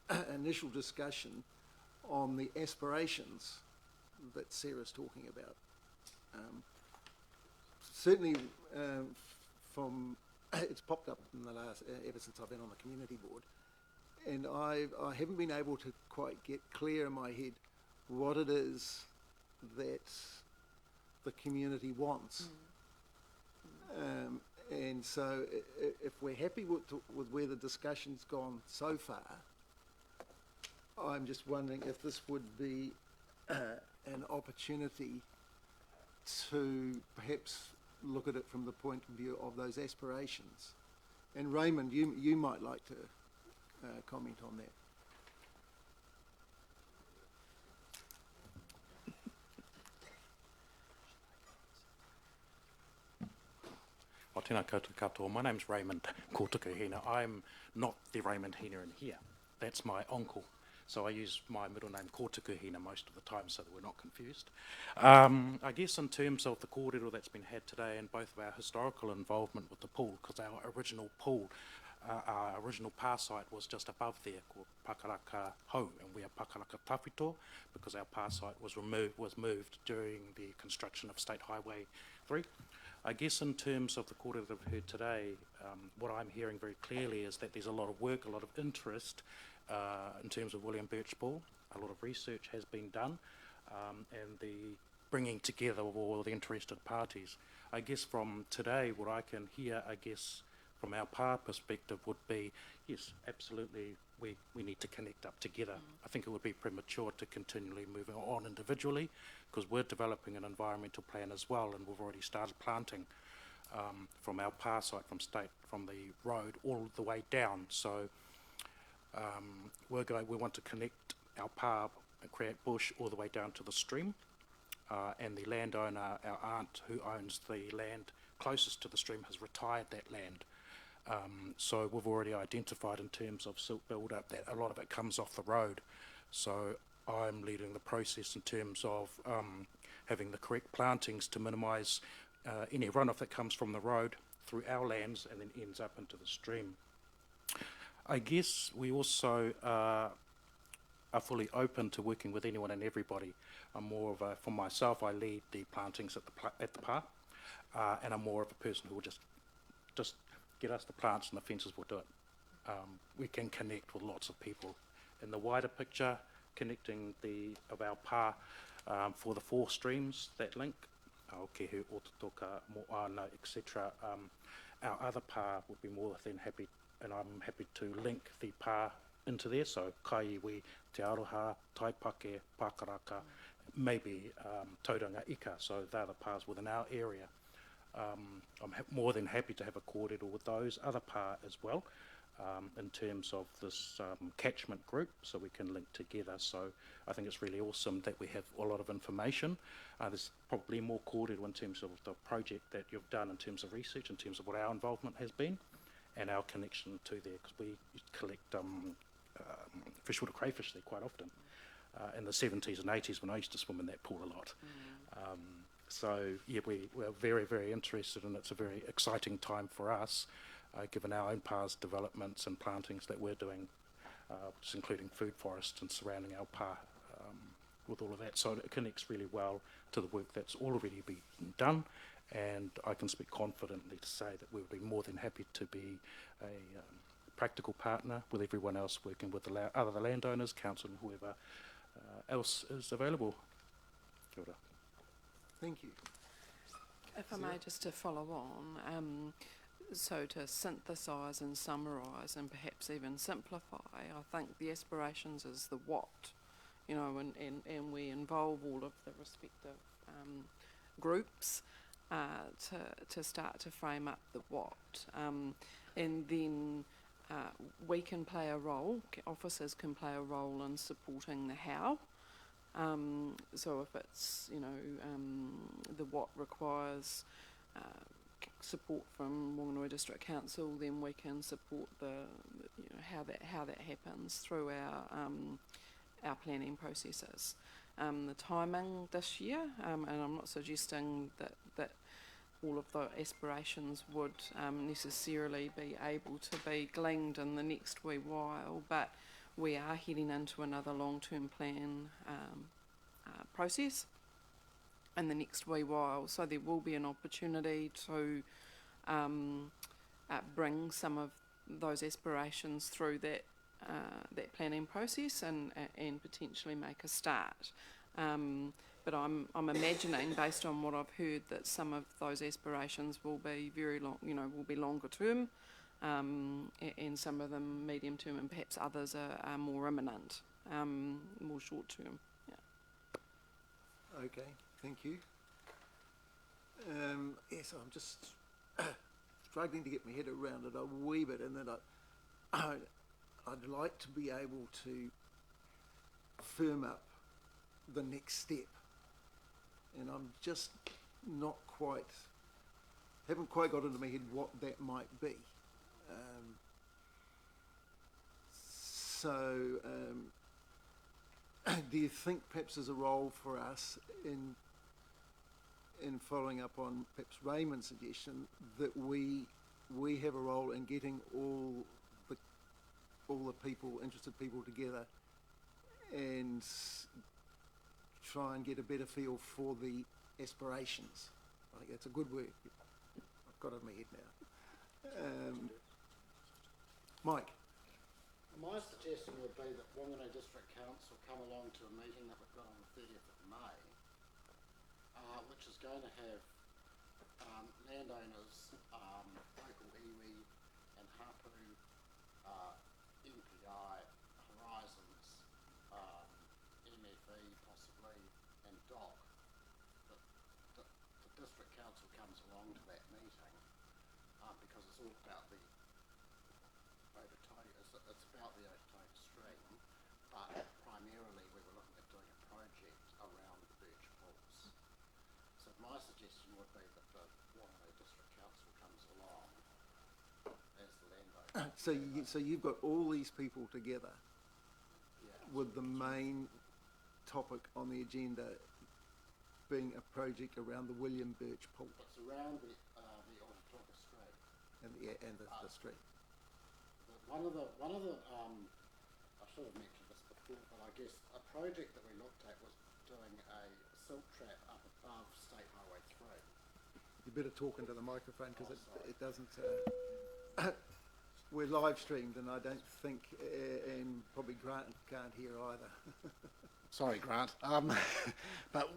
an initial discussion on the aspirations that Sarah's talking about. Certainly, from it's popped up in the last ever since I've been on the community board, and I haven't been able to quite get clear in my head what it is that the community wants. And so if we're happy with where the discussion's gone so far, I'm just wondering if this would be an opportunity to perhaps look at it from the point of view of those aspirations. And Raymond, you might like to comment on that. O tēnā koutou katoa. My name's Raymond Kotuku Hina. I'm not the Raymond Hina in here. That's my uncle. So I use my middle name Kotuku Hina most of the time so that we're not confused. I guess in terms of the kōrero that's been had today and both of our historical involvement with the pool, because our original pool, our original par site was just above there called Pakaraka Hau, and we are Pakaraka Tawhito because our par site was moved during the construction of State Highway 3. I guess in terms of the kōrero that we've heard today, what I'm hearing very clearly is that there's a lot of work, a lot of interest in terms of William Birch Pool. A lot of research has been done and the bringing together of all the interested parties. I guess from today, what I can hear, I guess, from our PAR perspective would be, yes, absolutely, we need to connect up together. I think it would be premature to continually move on individually because we're developing an environmental plan as well, and we've already started planting from our PAR site, from the road all the way down. So we want to connect our PAR and create bush all the way down to the stream. And the landowner, our aunt who owns the land closest to the stream, has retired that land. So we've already identified in terms of silt build-up that a lot of it comes off the road. So I'm leading the process in terms of having the correct plantings to minimise any runoff that comes from the road through our lands and then ends up into the stream. I guess we also are fully open to working with anyone and everybody. I'm more of a, for myself, I lead the plantings at the PAR, and I'm more of a person who will just get us the plants and the fences will do it. We can connect with lots of people. In the wider picture, connecting of our PAR for the 4 streams that link, Aokehu, Ototoka, Moana, etc. Our other PAR would be more than happy, and I'm happy to link the PAR into there, so Kaiwi, Te Aroha, Taipake, Pakaraka, maybe Tauranga Ika, so they're the PARs within our area. I'm more than happy to have a kōrero with those other PAR as well, in terms of this catchment group, so we can link together. So I think it's really awesome that we have a lot of information. There's probably more kōrero in terms of the project that you've done in terms of research, in terms of what our involvement has been, and our connection to there, because we collect freshwater crayfish there quite often. In the 70s and 80s when I used to swim in that pool a lot. So yeah, we're very, very interested, and it's a very exciting time for us, given our own PAR's developments and plantings that we're doing, just including food forests and surrounding our PAR with all of that. So it connects really well to the work that's already been done, and I can speak confidently to say that we'll be more than happy to be a practical partner with everyone else, working with the other landowners, council, and whoever else is available. Kia ora. Thank you. If I may, just to follow on, so to synthesise and summarise and perhaps even simplify, I think the aspirations is the what, you know, and we involve all of the respective groups to start to frame up the what, and then we can play a role, officers can play a role in supporting the how. So if it's, you know, the what requires support from Whanganui District Council, then we can support you know, how that happens through our planning processes. The timing this year, and I'm not suggesting that all of the aspirations would necessarily be able to be gleaned in the next wee while, but we are heading into another long-term plan process in the next wee while, so there will be an opportunity to bring some of those aspirations through that planning process and potentially make a start. But I'm imagining, based on what I've heard, that some of those aspirations will be very long, you know, will be longer term, and some of them medium term, and perhaps others are more imminent. more short term. Yeah. Okay, thank you. Yes, I'm just struggling to get my head around it a wee bit, and that I'd like to be able to firm up the next step, and I'm just not quite, haven't quite got into my head what that might be. Do you think perhaps there's a role for us in following up on perhaps Raymond's suggestion that we have a role in getting all the people, interested people together and try and get a better feel for the aspirations? I think that's a good word. I've got it in my head now. Mike? My suggestion would be that Whanganui District Council come along to a meeting that we've got on the 30th of May, which is going to have landowners, local iwi and hapu, MPI, Horizons, MFE possibly, and DOC. The District Council comes along to that meeting because it's all about the it's about the Otaota stream, but primarily we were looking at doing a project around the Birch pools. So my suggestion would be that the Whanganui District Council comes along as the landowner. So you've got all these people together, with the main topic on the agenda being a project around the William Birch pool. It's around the Otaota stream. And the stream. One of the I should have mentioned this before, but I guess a project that we looked at was doing a silt trap up above State Highway 3. You better talk into the microphone because it doesn't. We're live streamed, and I don't think, and probably Grant can't hear either. Sorry, Grant. But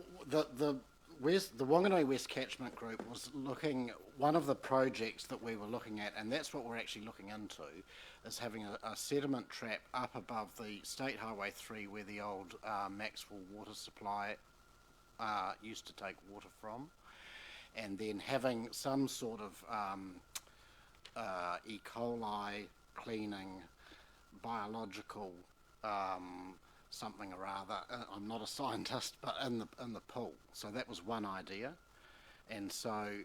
the Whanganui West Catchment Group was looking, one of the projects that we were looking at, and that's what we're actually looking into, is having a sediment trap up above the State Highway 3 where the old Maxwell water supply used to take water from, and then having some sort of E. coli cleaning, biological something or other. I'm not a scientist, but in the pool. So that was one idea, and so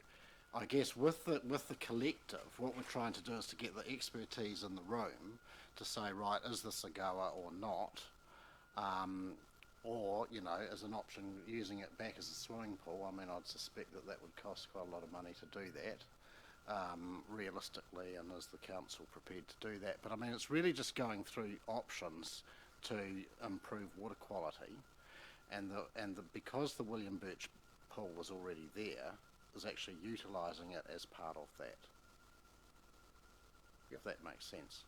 I guess with the collective, what we're trying to do is to get the expertise in the room to say, right, is this a goer or not, or as an option using it back as a swimming pool. I mean, I'd suspect that would cost quite a lot of money to do that. Realistically, and is the council prepared to do that? But I mean, it's really just going through options to improve water quality, and because the William Birch pool was already there, is actually utilising it as part of that. If that makes sense.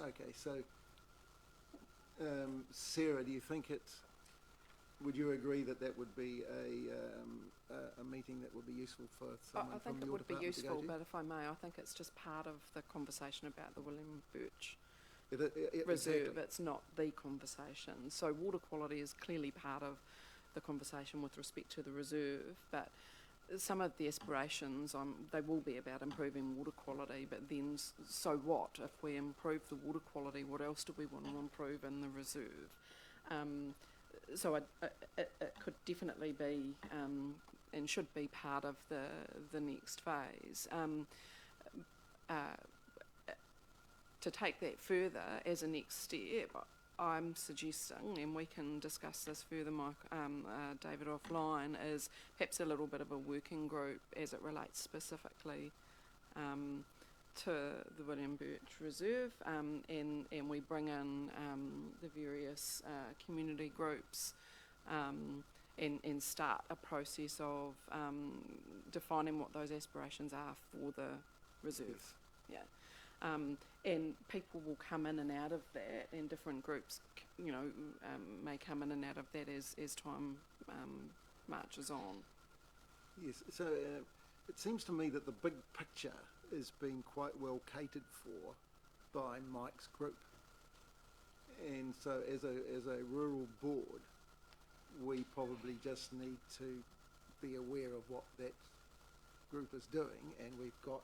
Okay, so Sarah, do you think would you agree that would be a meeting that would be useful for someone I think from it your would be department useful, to go to? but if I may, I think it's just part of the conversation about the William Birch exactly. reserve. It's not the conversation. So water quality is clearly part of the conversation with respect to the reserve, but some of the aspirations, they will be about improving water quality, but then so what? If we improve the water quality, what else do we want to improve in the reserve? So it could definitely be and should be part of the next phase. To take that further as a next step, I'm suggesting, and we can discuss this further, David, offline, is perhaps a little bit of a working group as it relates specifically to the William Birch Reserve, and we bring in the various community groups and start a process of defining what those aspirations are for the reserve. Yeah. And people will come in and out of that, and different groups, may come in and out of that as time marches on. Yes, so it seems to me that the big picture is being quite well catered for by Mike's group. And so as a rural board, we probably just need to be aware of what that group is doing, and we've got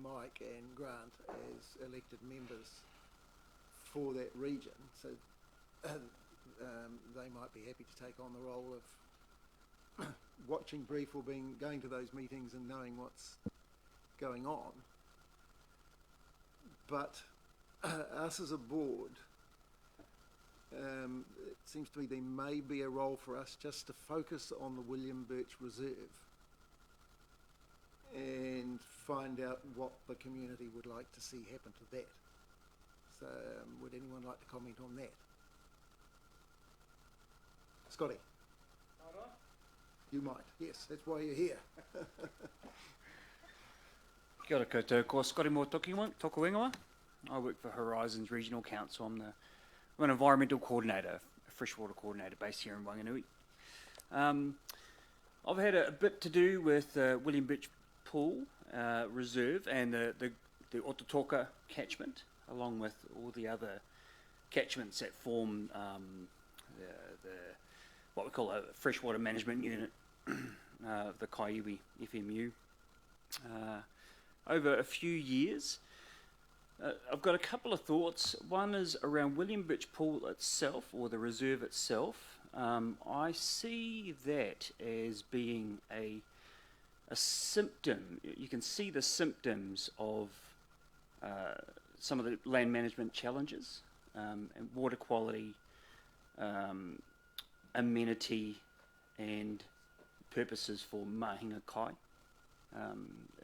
Mike and Grant as elected members for that region, so they might be happy to take on the role of watching brief or going to those meetings and knowing what's going on. But us as a board, it seems to me there may be a role for us just to focus on the William Birch Reserve and find out what the community would like to see happen to that. So would anyone like to comment on that? Scotty? You might, yes, that's why you're here. Kia ora koutou, ko Scotty mo toku ingoa. I work for Horizons Regional Council. I'm an environmental coordinator, a freshwater coordinator based here in Whanganui. I've had a bit to do with William Birch Pool Reserve and the Ototoka catchment, along with all the other catchments that form what we call a freshwater management unit, the Kaiiwi FMU. Over a few years, I've got a couple of thoughts. One is around William Birch Pool itself, or the reserve itself. I see that as being a symptom. You can see the symptoms of some of the land management challenges, and water quality, amenity, and purposes for mahinga kai,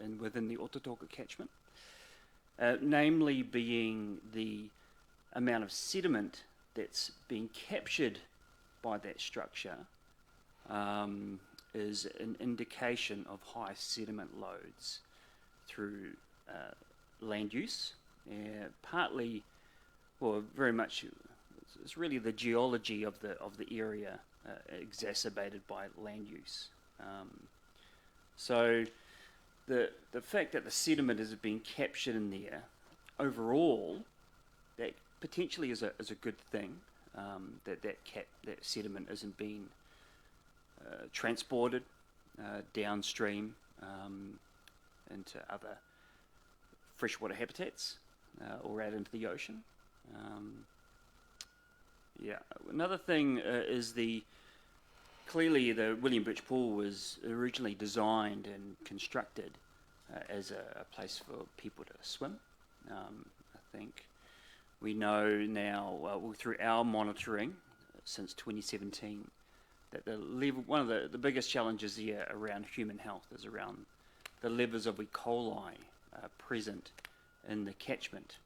and within the Ototoka catchment. Namely being the amount of sediment that's being captured by that structure is an indication of high sediment loads through land use, partly, well, very much, it's really the geology of the area exacerbated by land use. So the fact that the sediment is being captured in there, overall, that potentially is a good thing. That sediment isn't being transported downstream into other freshwater habitats or out into the ocean. Another thing is clearly the William Birch Pool was originally designed and constructed as a place for people to swim. I think we know now through our monitoring since 2017 that one of the biggest challenges here around human health is around the levels of E. coli present in the catchment,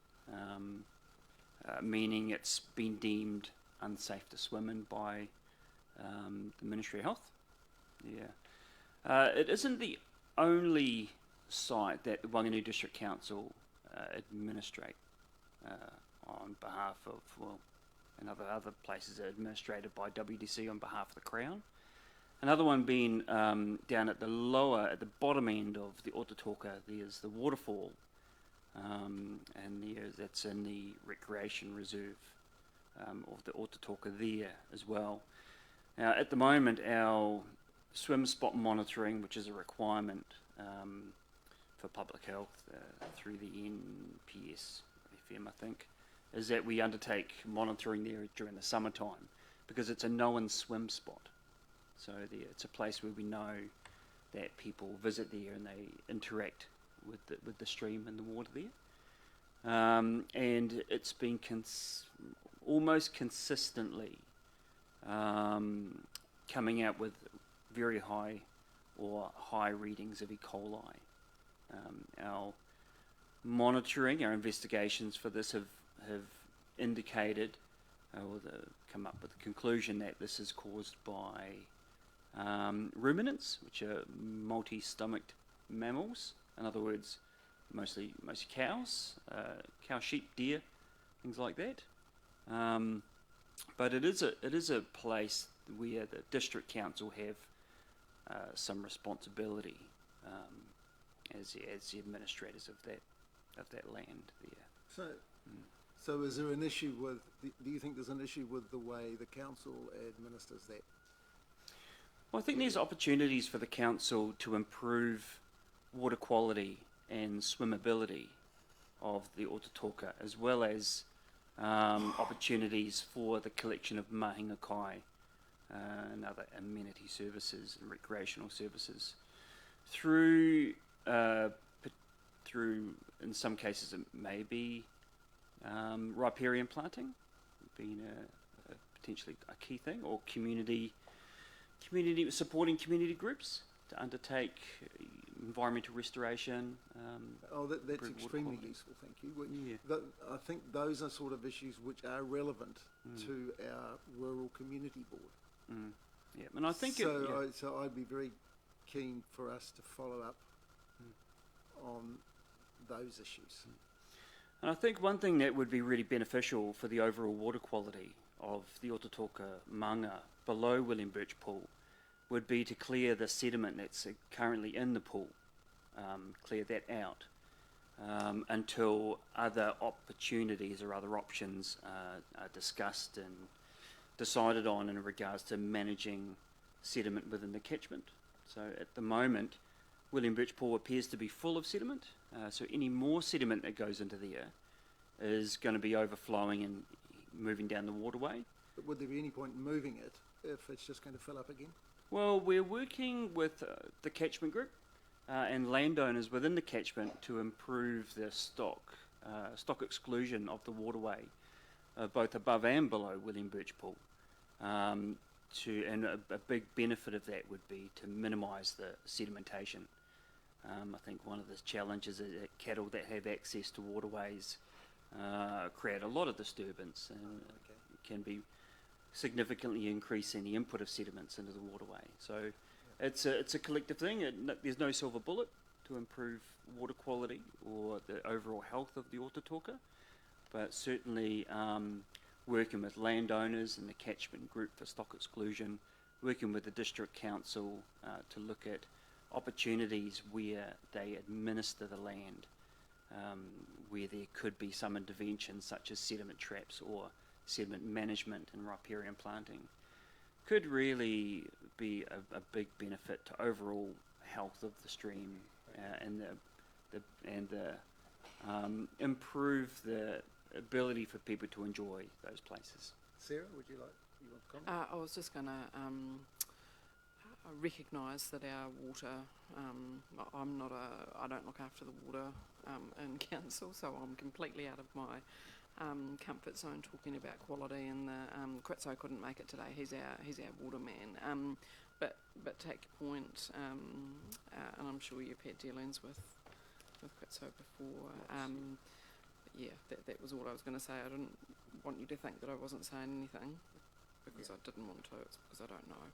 meaning it's been deemed unsafe to swim in by the Ministry of Health. It isn't the only site that the Whanganui District Council administrate on behalf of, and other places are administrated by WDC on behalf of the Crown. Another one being down at the bottom end of the Ototoka, there's the waterfall, and that's in the recreation reserve of the Ototoka there as well. Now, at the moment, our swim spot monitoring, which is a requirement for public health through the NPS FM, I think, is that we undertake monitoring there during the summertime because it's a known swim spot. So it's a place where we know that people visit there and they interact with the stream and the water there. And it's been almost consistently coming out with very high readings of E. coli. Our monitoring, our investigations for this have indicated or come up with the conclusion that this is caused by ruminants, which are multi-stomached mammals. In other words, mostly cows, cow, sheep, deer, things like that. But it is a place where the district council have some responsibility as the administrators of that land there. So is there an issue with, do you think there's an issue with the way the council administers that? Well, I think there's opportunities for the council to improve water quality and swimmability of the Otatoka, as well as opportunities for the collection of mahinga kai and other amenity services and recreational services through, in some cases, it may be riparian planting being a potentially a key thing, or community supporting community groups to undertake environmental restoration. That's extremely useful, thank you. I think those are sort of issues which are relevant to our rural community board. Yeah, and I think so I'd be very keen for us to follow up on those issues. And I think one thing that would be really beneficial for the overall water quality of the Otatoka manga below William Birch Pool would be to clear the sediment that's currently in the pool, clear that out until other opportunities or other options are discussed and decided on in regards to managing sediment within the catchment. So at the moment, William Birch Pool appears to be full of sediment, so any more sediment that goes into there is going to be overflowing and moving down the waterway. But would there be any point in moving it if it's just going to fill up again? Well, we're working with the catchment group and landowners within the catchment to improve the stock exclusion of the waterway, both above and below William Birch Pool. And a big benefit of that would be to minimise the sedimentation. I think one of the challenges is that cattle that have access to waterways create a lot of disturbance and can be significantly increasing the input of sediments into the waterway. So it's a collective thing. There's no silver bullet to improve water quality or the overall health of the Otatoka, but certainly working with landowners and the catchment group for stock exclusion, working with the district council to look at opportunities where they administer the land, where there could be some interventions such as sediment traps or sediment management and riparian planting, could really be a big benefit to overall health of the stream and improve the ability for people to enjoy those places. Sarah, would you want to comment? I was just going to recognise that our water, I don't look after the water in council, so I'm completely out of my comfort zone talking about quality, and Kritso couldn't make it today. He's our waterman. But take your point, and I'm sure you've had dealings with Kritso before. Yeah, that was all I was going to say. I didn't want you to think that I wasn't saying anything because I didn't want to. It's because I don't know.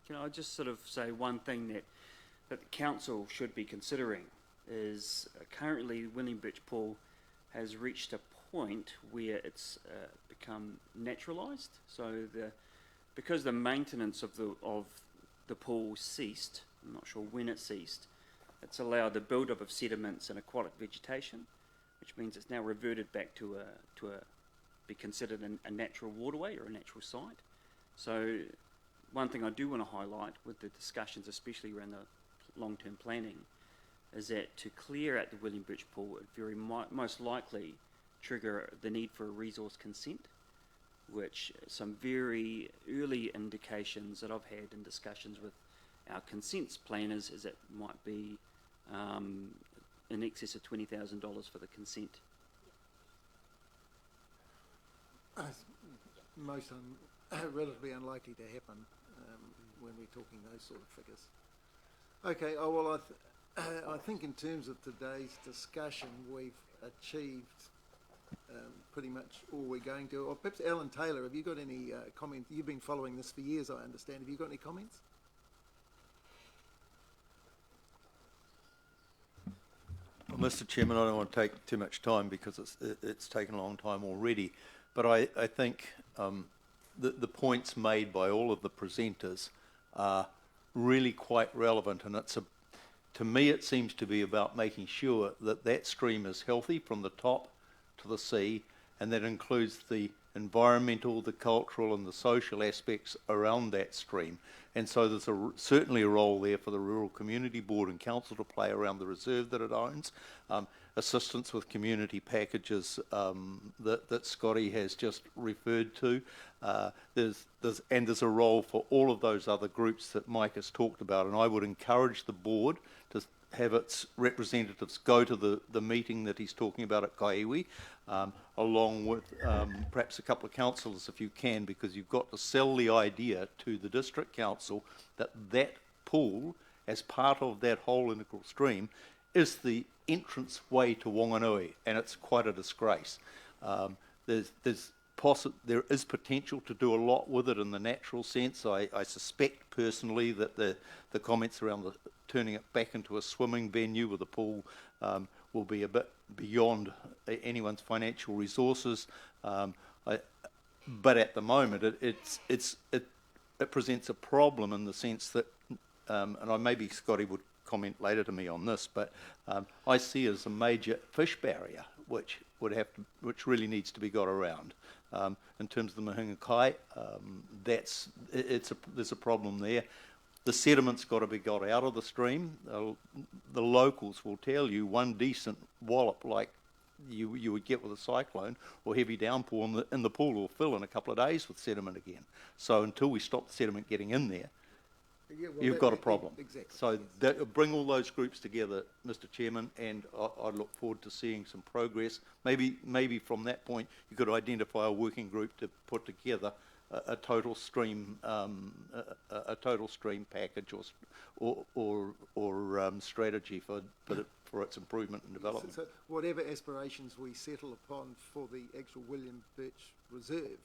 Can I just sort of say one thing that the council should be considering is currently William Birch Pool has reached a point where it's become naturalised. So because the maintenance of the pool ceased, I'm not sure when it ceased, it's allowed the build-up of sediments and aquatic vegetation, which means it's now reverted back to be considered a natural waterway or a natural site. So one thing I do want to highlight with the discussions, especially around the long-term planning, is that to clear out the William Birch Pool would most likely trigger the need for a resource consent, which some very early indications that I've had in discussions with our consents planners is it might be in excess of $20,000 for the consent. Most relatively unlikely to happen when we're talking those sort of figures. Okay, I think in terms of today's discussion, we've achieved pretty much all we're going to. Or perhaps Alan Taylor, have you got any comments? You've been following this for years, I understand. Have you got any comments? Well, Mr. Chairman, I don't want to take too much time because it's taken a long time already, but I think the points made by all of the presenters are really quite relevant, and to me it seems to be about making sure that stream is healthy from the top to the sea, and that includes the environmental, the cultural and the social aspects around that stream. And so there's certainly a role there for the Rural Community Board and Council to play around the reserve that it owns. Assistance with community packages that Scotty has just referred to. There's a role for all of those other groups that Mike has talked about, and I would encourage the board to have its representatives go to the meeting that he's talking about at Kaiwi, along with perhaps a couple of councillors if you can, because you've got to sell the idea to the district council that that pool, as part of that whole integral stream, is the entrance way to Whanganui, and it's quite a disgrace. There is potential to do a lot with it in the natural sense. I suspect personally that the comments around turning it back into a swimming venue with a pool will be a bit beyond anyone's financial resources. But at the moment, it presents a problem in the sense that, and maybe Scotty would comment later to me on this, but I see as a major fish barrier which really needs to be got around. In terms of the Mahinga Kai, there's a problem there. The sediment's got to be got out of the stream. The locals will tell you one decent wallop like you would get with a cyclone or heavy downpour in the pool will fill in a couple of days with sediment again. So until we stop the sediment getting in there, you've got a problem. Exactly. So bring all those groups together, Mr. Chairman, and I look forward to seeing some progress. Maybe from that point you could identify a working group to put together a total stream package or strategy for its improvement and development. So whatever aspirations we settle upon for the actual William Birch Reserve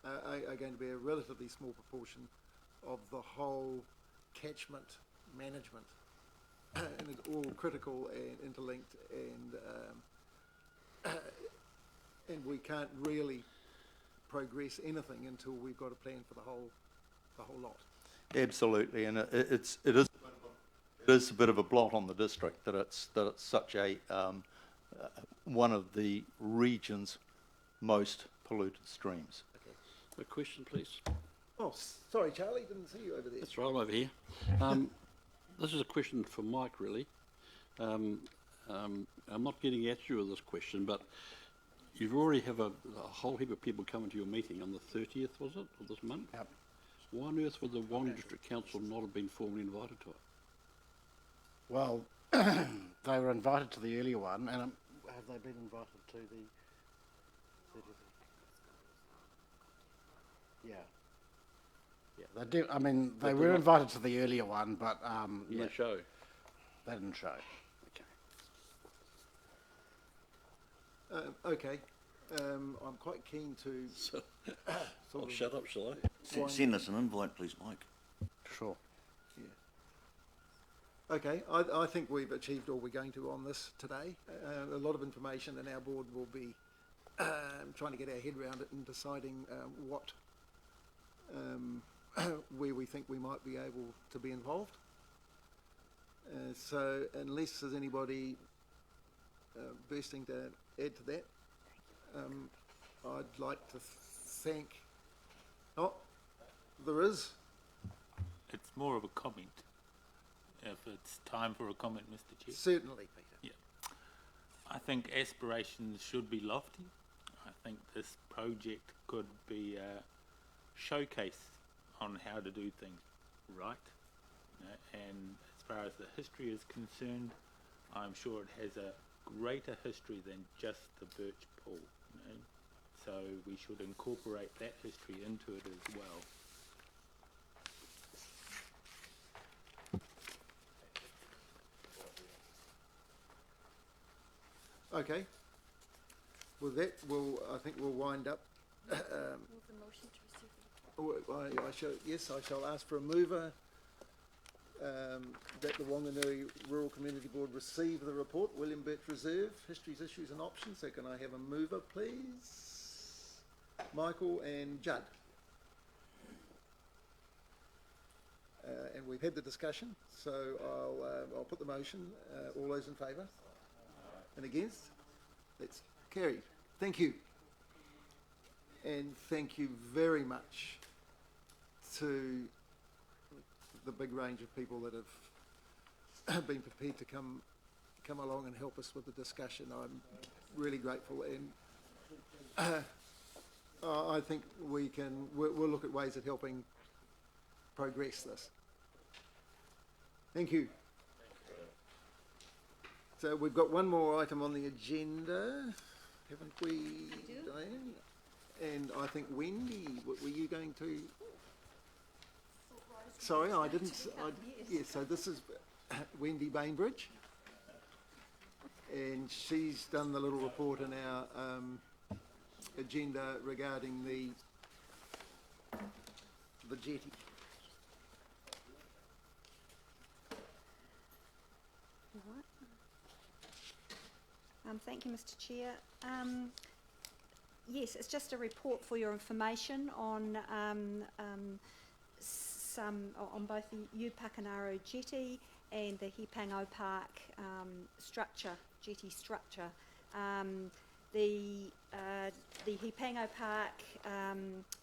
are going to be a relatively small proportion of the whole catchment management, and it's all critical and interlinked, and we can't really progress anything until we've got a plan for the whole lot. Absolutely, and it is a bit of a blot on the district that it's such a one of the region's most polluted streams. Okay. A question, please. Oh, sorry, Charlie, didn't see you over there. That's right, I'm over here. This is a question for Mike, really. I'm not getting at you with this question, but you already have a whole heap of people coming to your meeting on the 30th, was it, of this month? Yep. Why on earth would the Whanganui District Council not have been formally invited to it? Well, they were invited to the earlier one, and have they been invited to the... Yeah. Yeah, they do. I mean, they were invited to the earlier one, but They show. They didn't show. Okay. Okay. I'm quite keen to. I'll shut up, shall I? Send us an invite, please, Mike. Sure. Yeah. Okay. I think we've achieved all we're going to on this today. A lot of information, and our board will be trying to get our head around it and deciding what. Where we think we might be able to be involved. So unless there's anybody bursting to add to that, I'd like to thank... Oh, there is. It's more of a comment. If it's time for a comment, Mr. Chair. Certainly, Peter. Yeah. I think aspirations should be lofty. I think this project could be a showcase on how to do things right, and as far as the history is concerned, I'm sure it has a greater history than just the Birch pool, so we should incorporate that history into it as well. Okay. With that, I think we'll wind up. Move the motion to receive the report. I shall ask for a mover that the Whanganui Rural Community Board receive the report, William Birch Reserve, Histories, Issues and Options. So can I have a mover, please? Michael and Judd. And we've had the discussion, so I'll put the motion. All those in favour? And against? That's carried. Thank you. And thank you very much to the big range of people that have been prepared to come along and help us with the discussion. I'm really grateful, and I think we'll look at ways of helping progress this. Thank you. So we've got one more item on the agenda, haven't we, Diane? And I think Wendy, were you going to? Sorry, I didn't. Yes, so this is Wendy Bainbridge, and she's done the little report in our agenda regarding the jetty. Thank you, Mr. Chair. Yes, it's just a report for your information on on both the Upokongaro Jetty and the Hipango Park jetty structure. The Hipango Park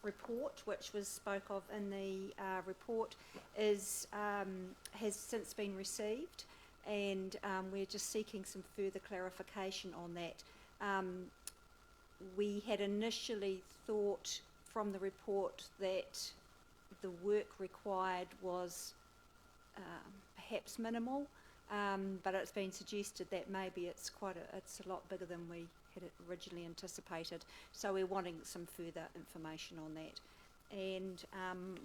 report, which was spoke of in the report, has since been received, and we're just seeking some further clarification on that. We had initially thought from the report that the work required was perhaps minimal, but it's been suggested that maybe it's a lot bigger than we had originally anticipated. So we're wanting some further information on that. And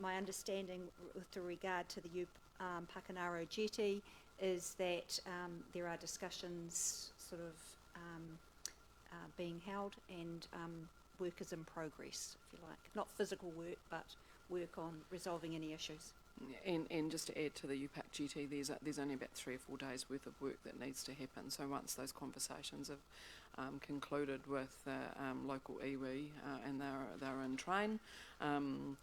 my understanding with regard to the Upokongaro Jetty is that there are discussions sort of being held, and work is in progress, if you like. Not physical work, but work on resolving any issues. And just to add to the UPAC Jetty, there's only about 3 or 4 days worth of work that needs to happen. So once those conversations have concluded with local iwi and they're in train, then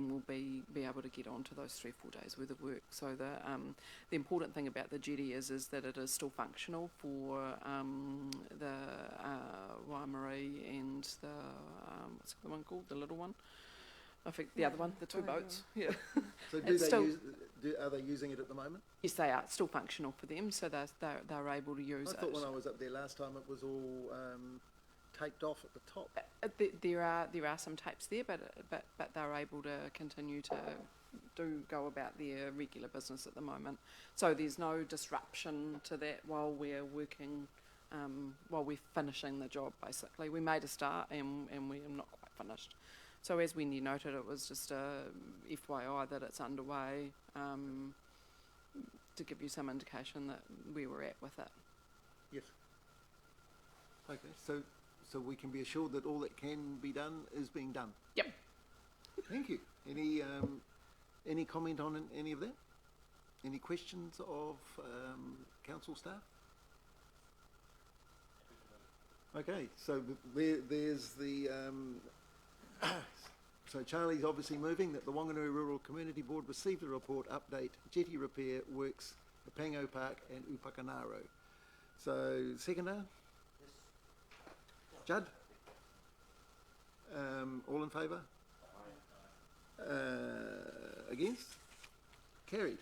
we'll be able to get on to those 3 or 4 days worth of work. So the important thing about the jetty is that it is still functional for the Waimarie and the what's the one called, the little one? I think the other one, the 2 boats. Yeah. So are they using it at the moment? Yes, they are. It's still functional for them, so they're able to use it. I thought when I was up there last time it was all taped off at the top. There are some tapes there, but they're able to continue to go about their regular business at the moment. So there's no disruption to that while we're working, while we're finishing the job. Basically, we made a start and we're not quite finished. So as Wendy noted, it was just a FYI that it's underway, to give you some indication that where we're at with it. Yes. Okay, so we can be assured that all that can be done is being done. Yep. Thank you. Any comment on any of that? Any questions of council staff? Okay, so there's the. So Charlie's obviously moving that the Whanganui Rural Community Board received a report update, jetty repair works, Hipango Park and Upokongaro. So seconder? Yes. Judd? All in favour? Against? Carried.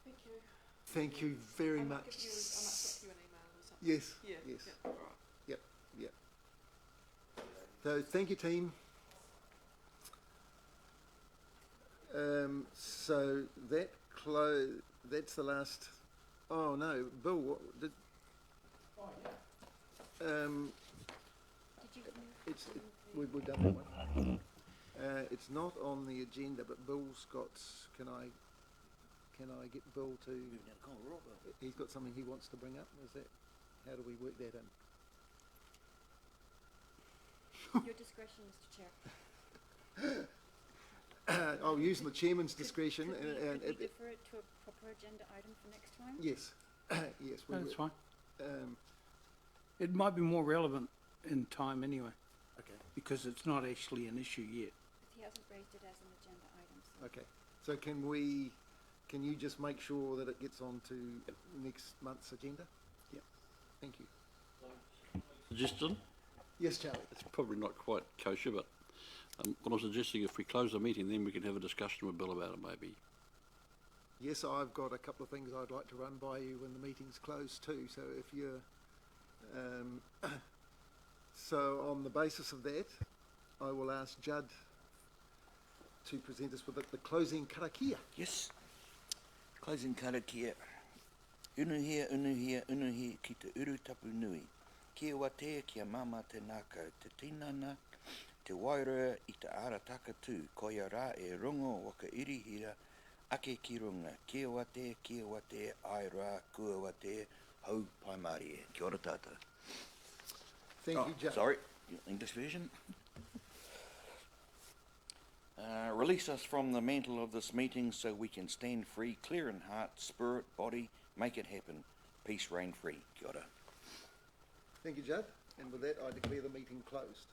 Thank you. Thank you very much. I might put you an email or something. Yes. Yeah. Yes. Yeah. All right. Yep. Yep. So thank you, team. So that's the last. Oh no, Bill. What did? Oh yeah. We've done that one. It's not on the agenda, but Bill's got. Can I get Bill to? He's got something he wants to bring up. Is that? How do we work that in? Your discretion, Mr. Chair. I'll use the chairman's discretion. Could we defer it to a proper agenda item for next time? Yes. Yes. That's fine. It might be more relevant in time anyway. Okay. Because it's not actually an issue yet. But he hasn't raised it as an agenda item. So. Okay. So can you just make sure that it gets on to next month's agenda? Yeah. Thank you. suggestion? Yes, Charlie. It's probably not quite kosher, but what I'm suggesting, if we close the meeting, then we can have a discussion with Bill about it, maybe. Yes, I've got a couple of things I'd like to run by you when the meeting's closed too. So if you're, so on the basis of that, I will ask Judd to present us with the closing karakia. Yes. Closing karakia. Unuhia, ki te uru tapu nui. Kia wate, kia mama te nākau, te tinana, te wairua i te arataka tū, koia rā e rongo waka irihira, ake ki runga, kia wate, ai rā, kua wate, hau paimari e. Kia ora tātou. Thank you, Judd. Sorry, English version. Release us from the mantle of this meeting so we can stand free, clear in heart, spirit, body, make it happen. Peace reign free. Kia ora. Thank you, Judd. And with that, I declare the meeting closed.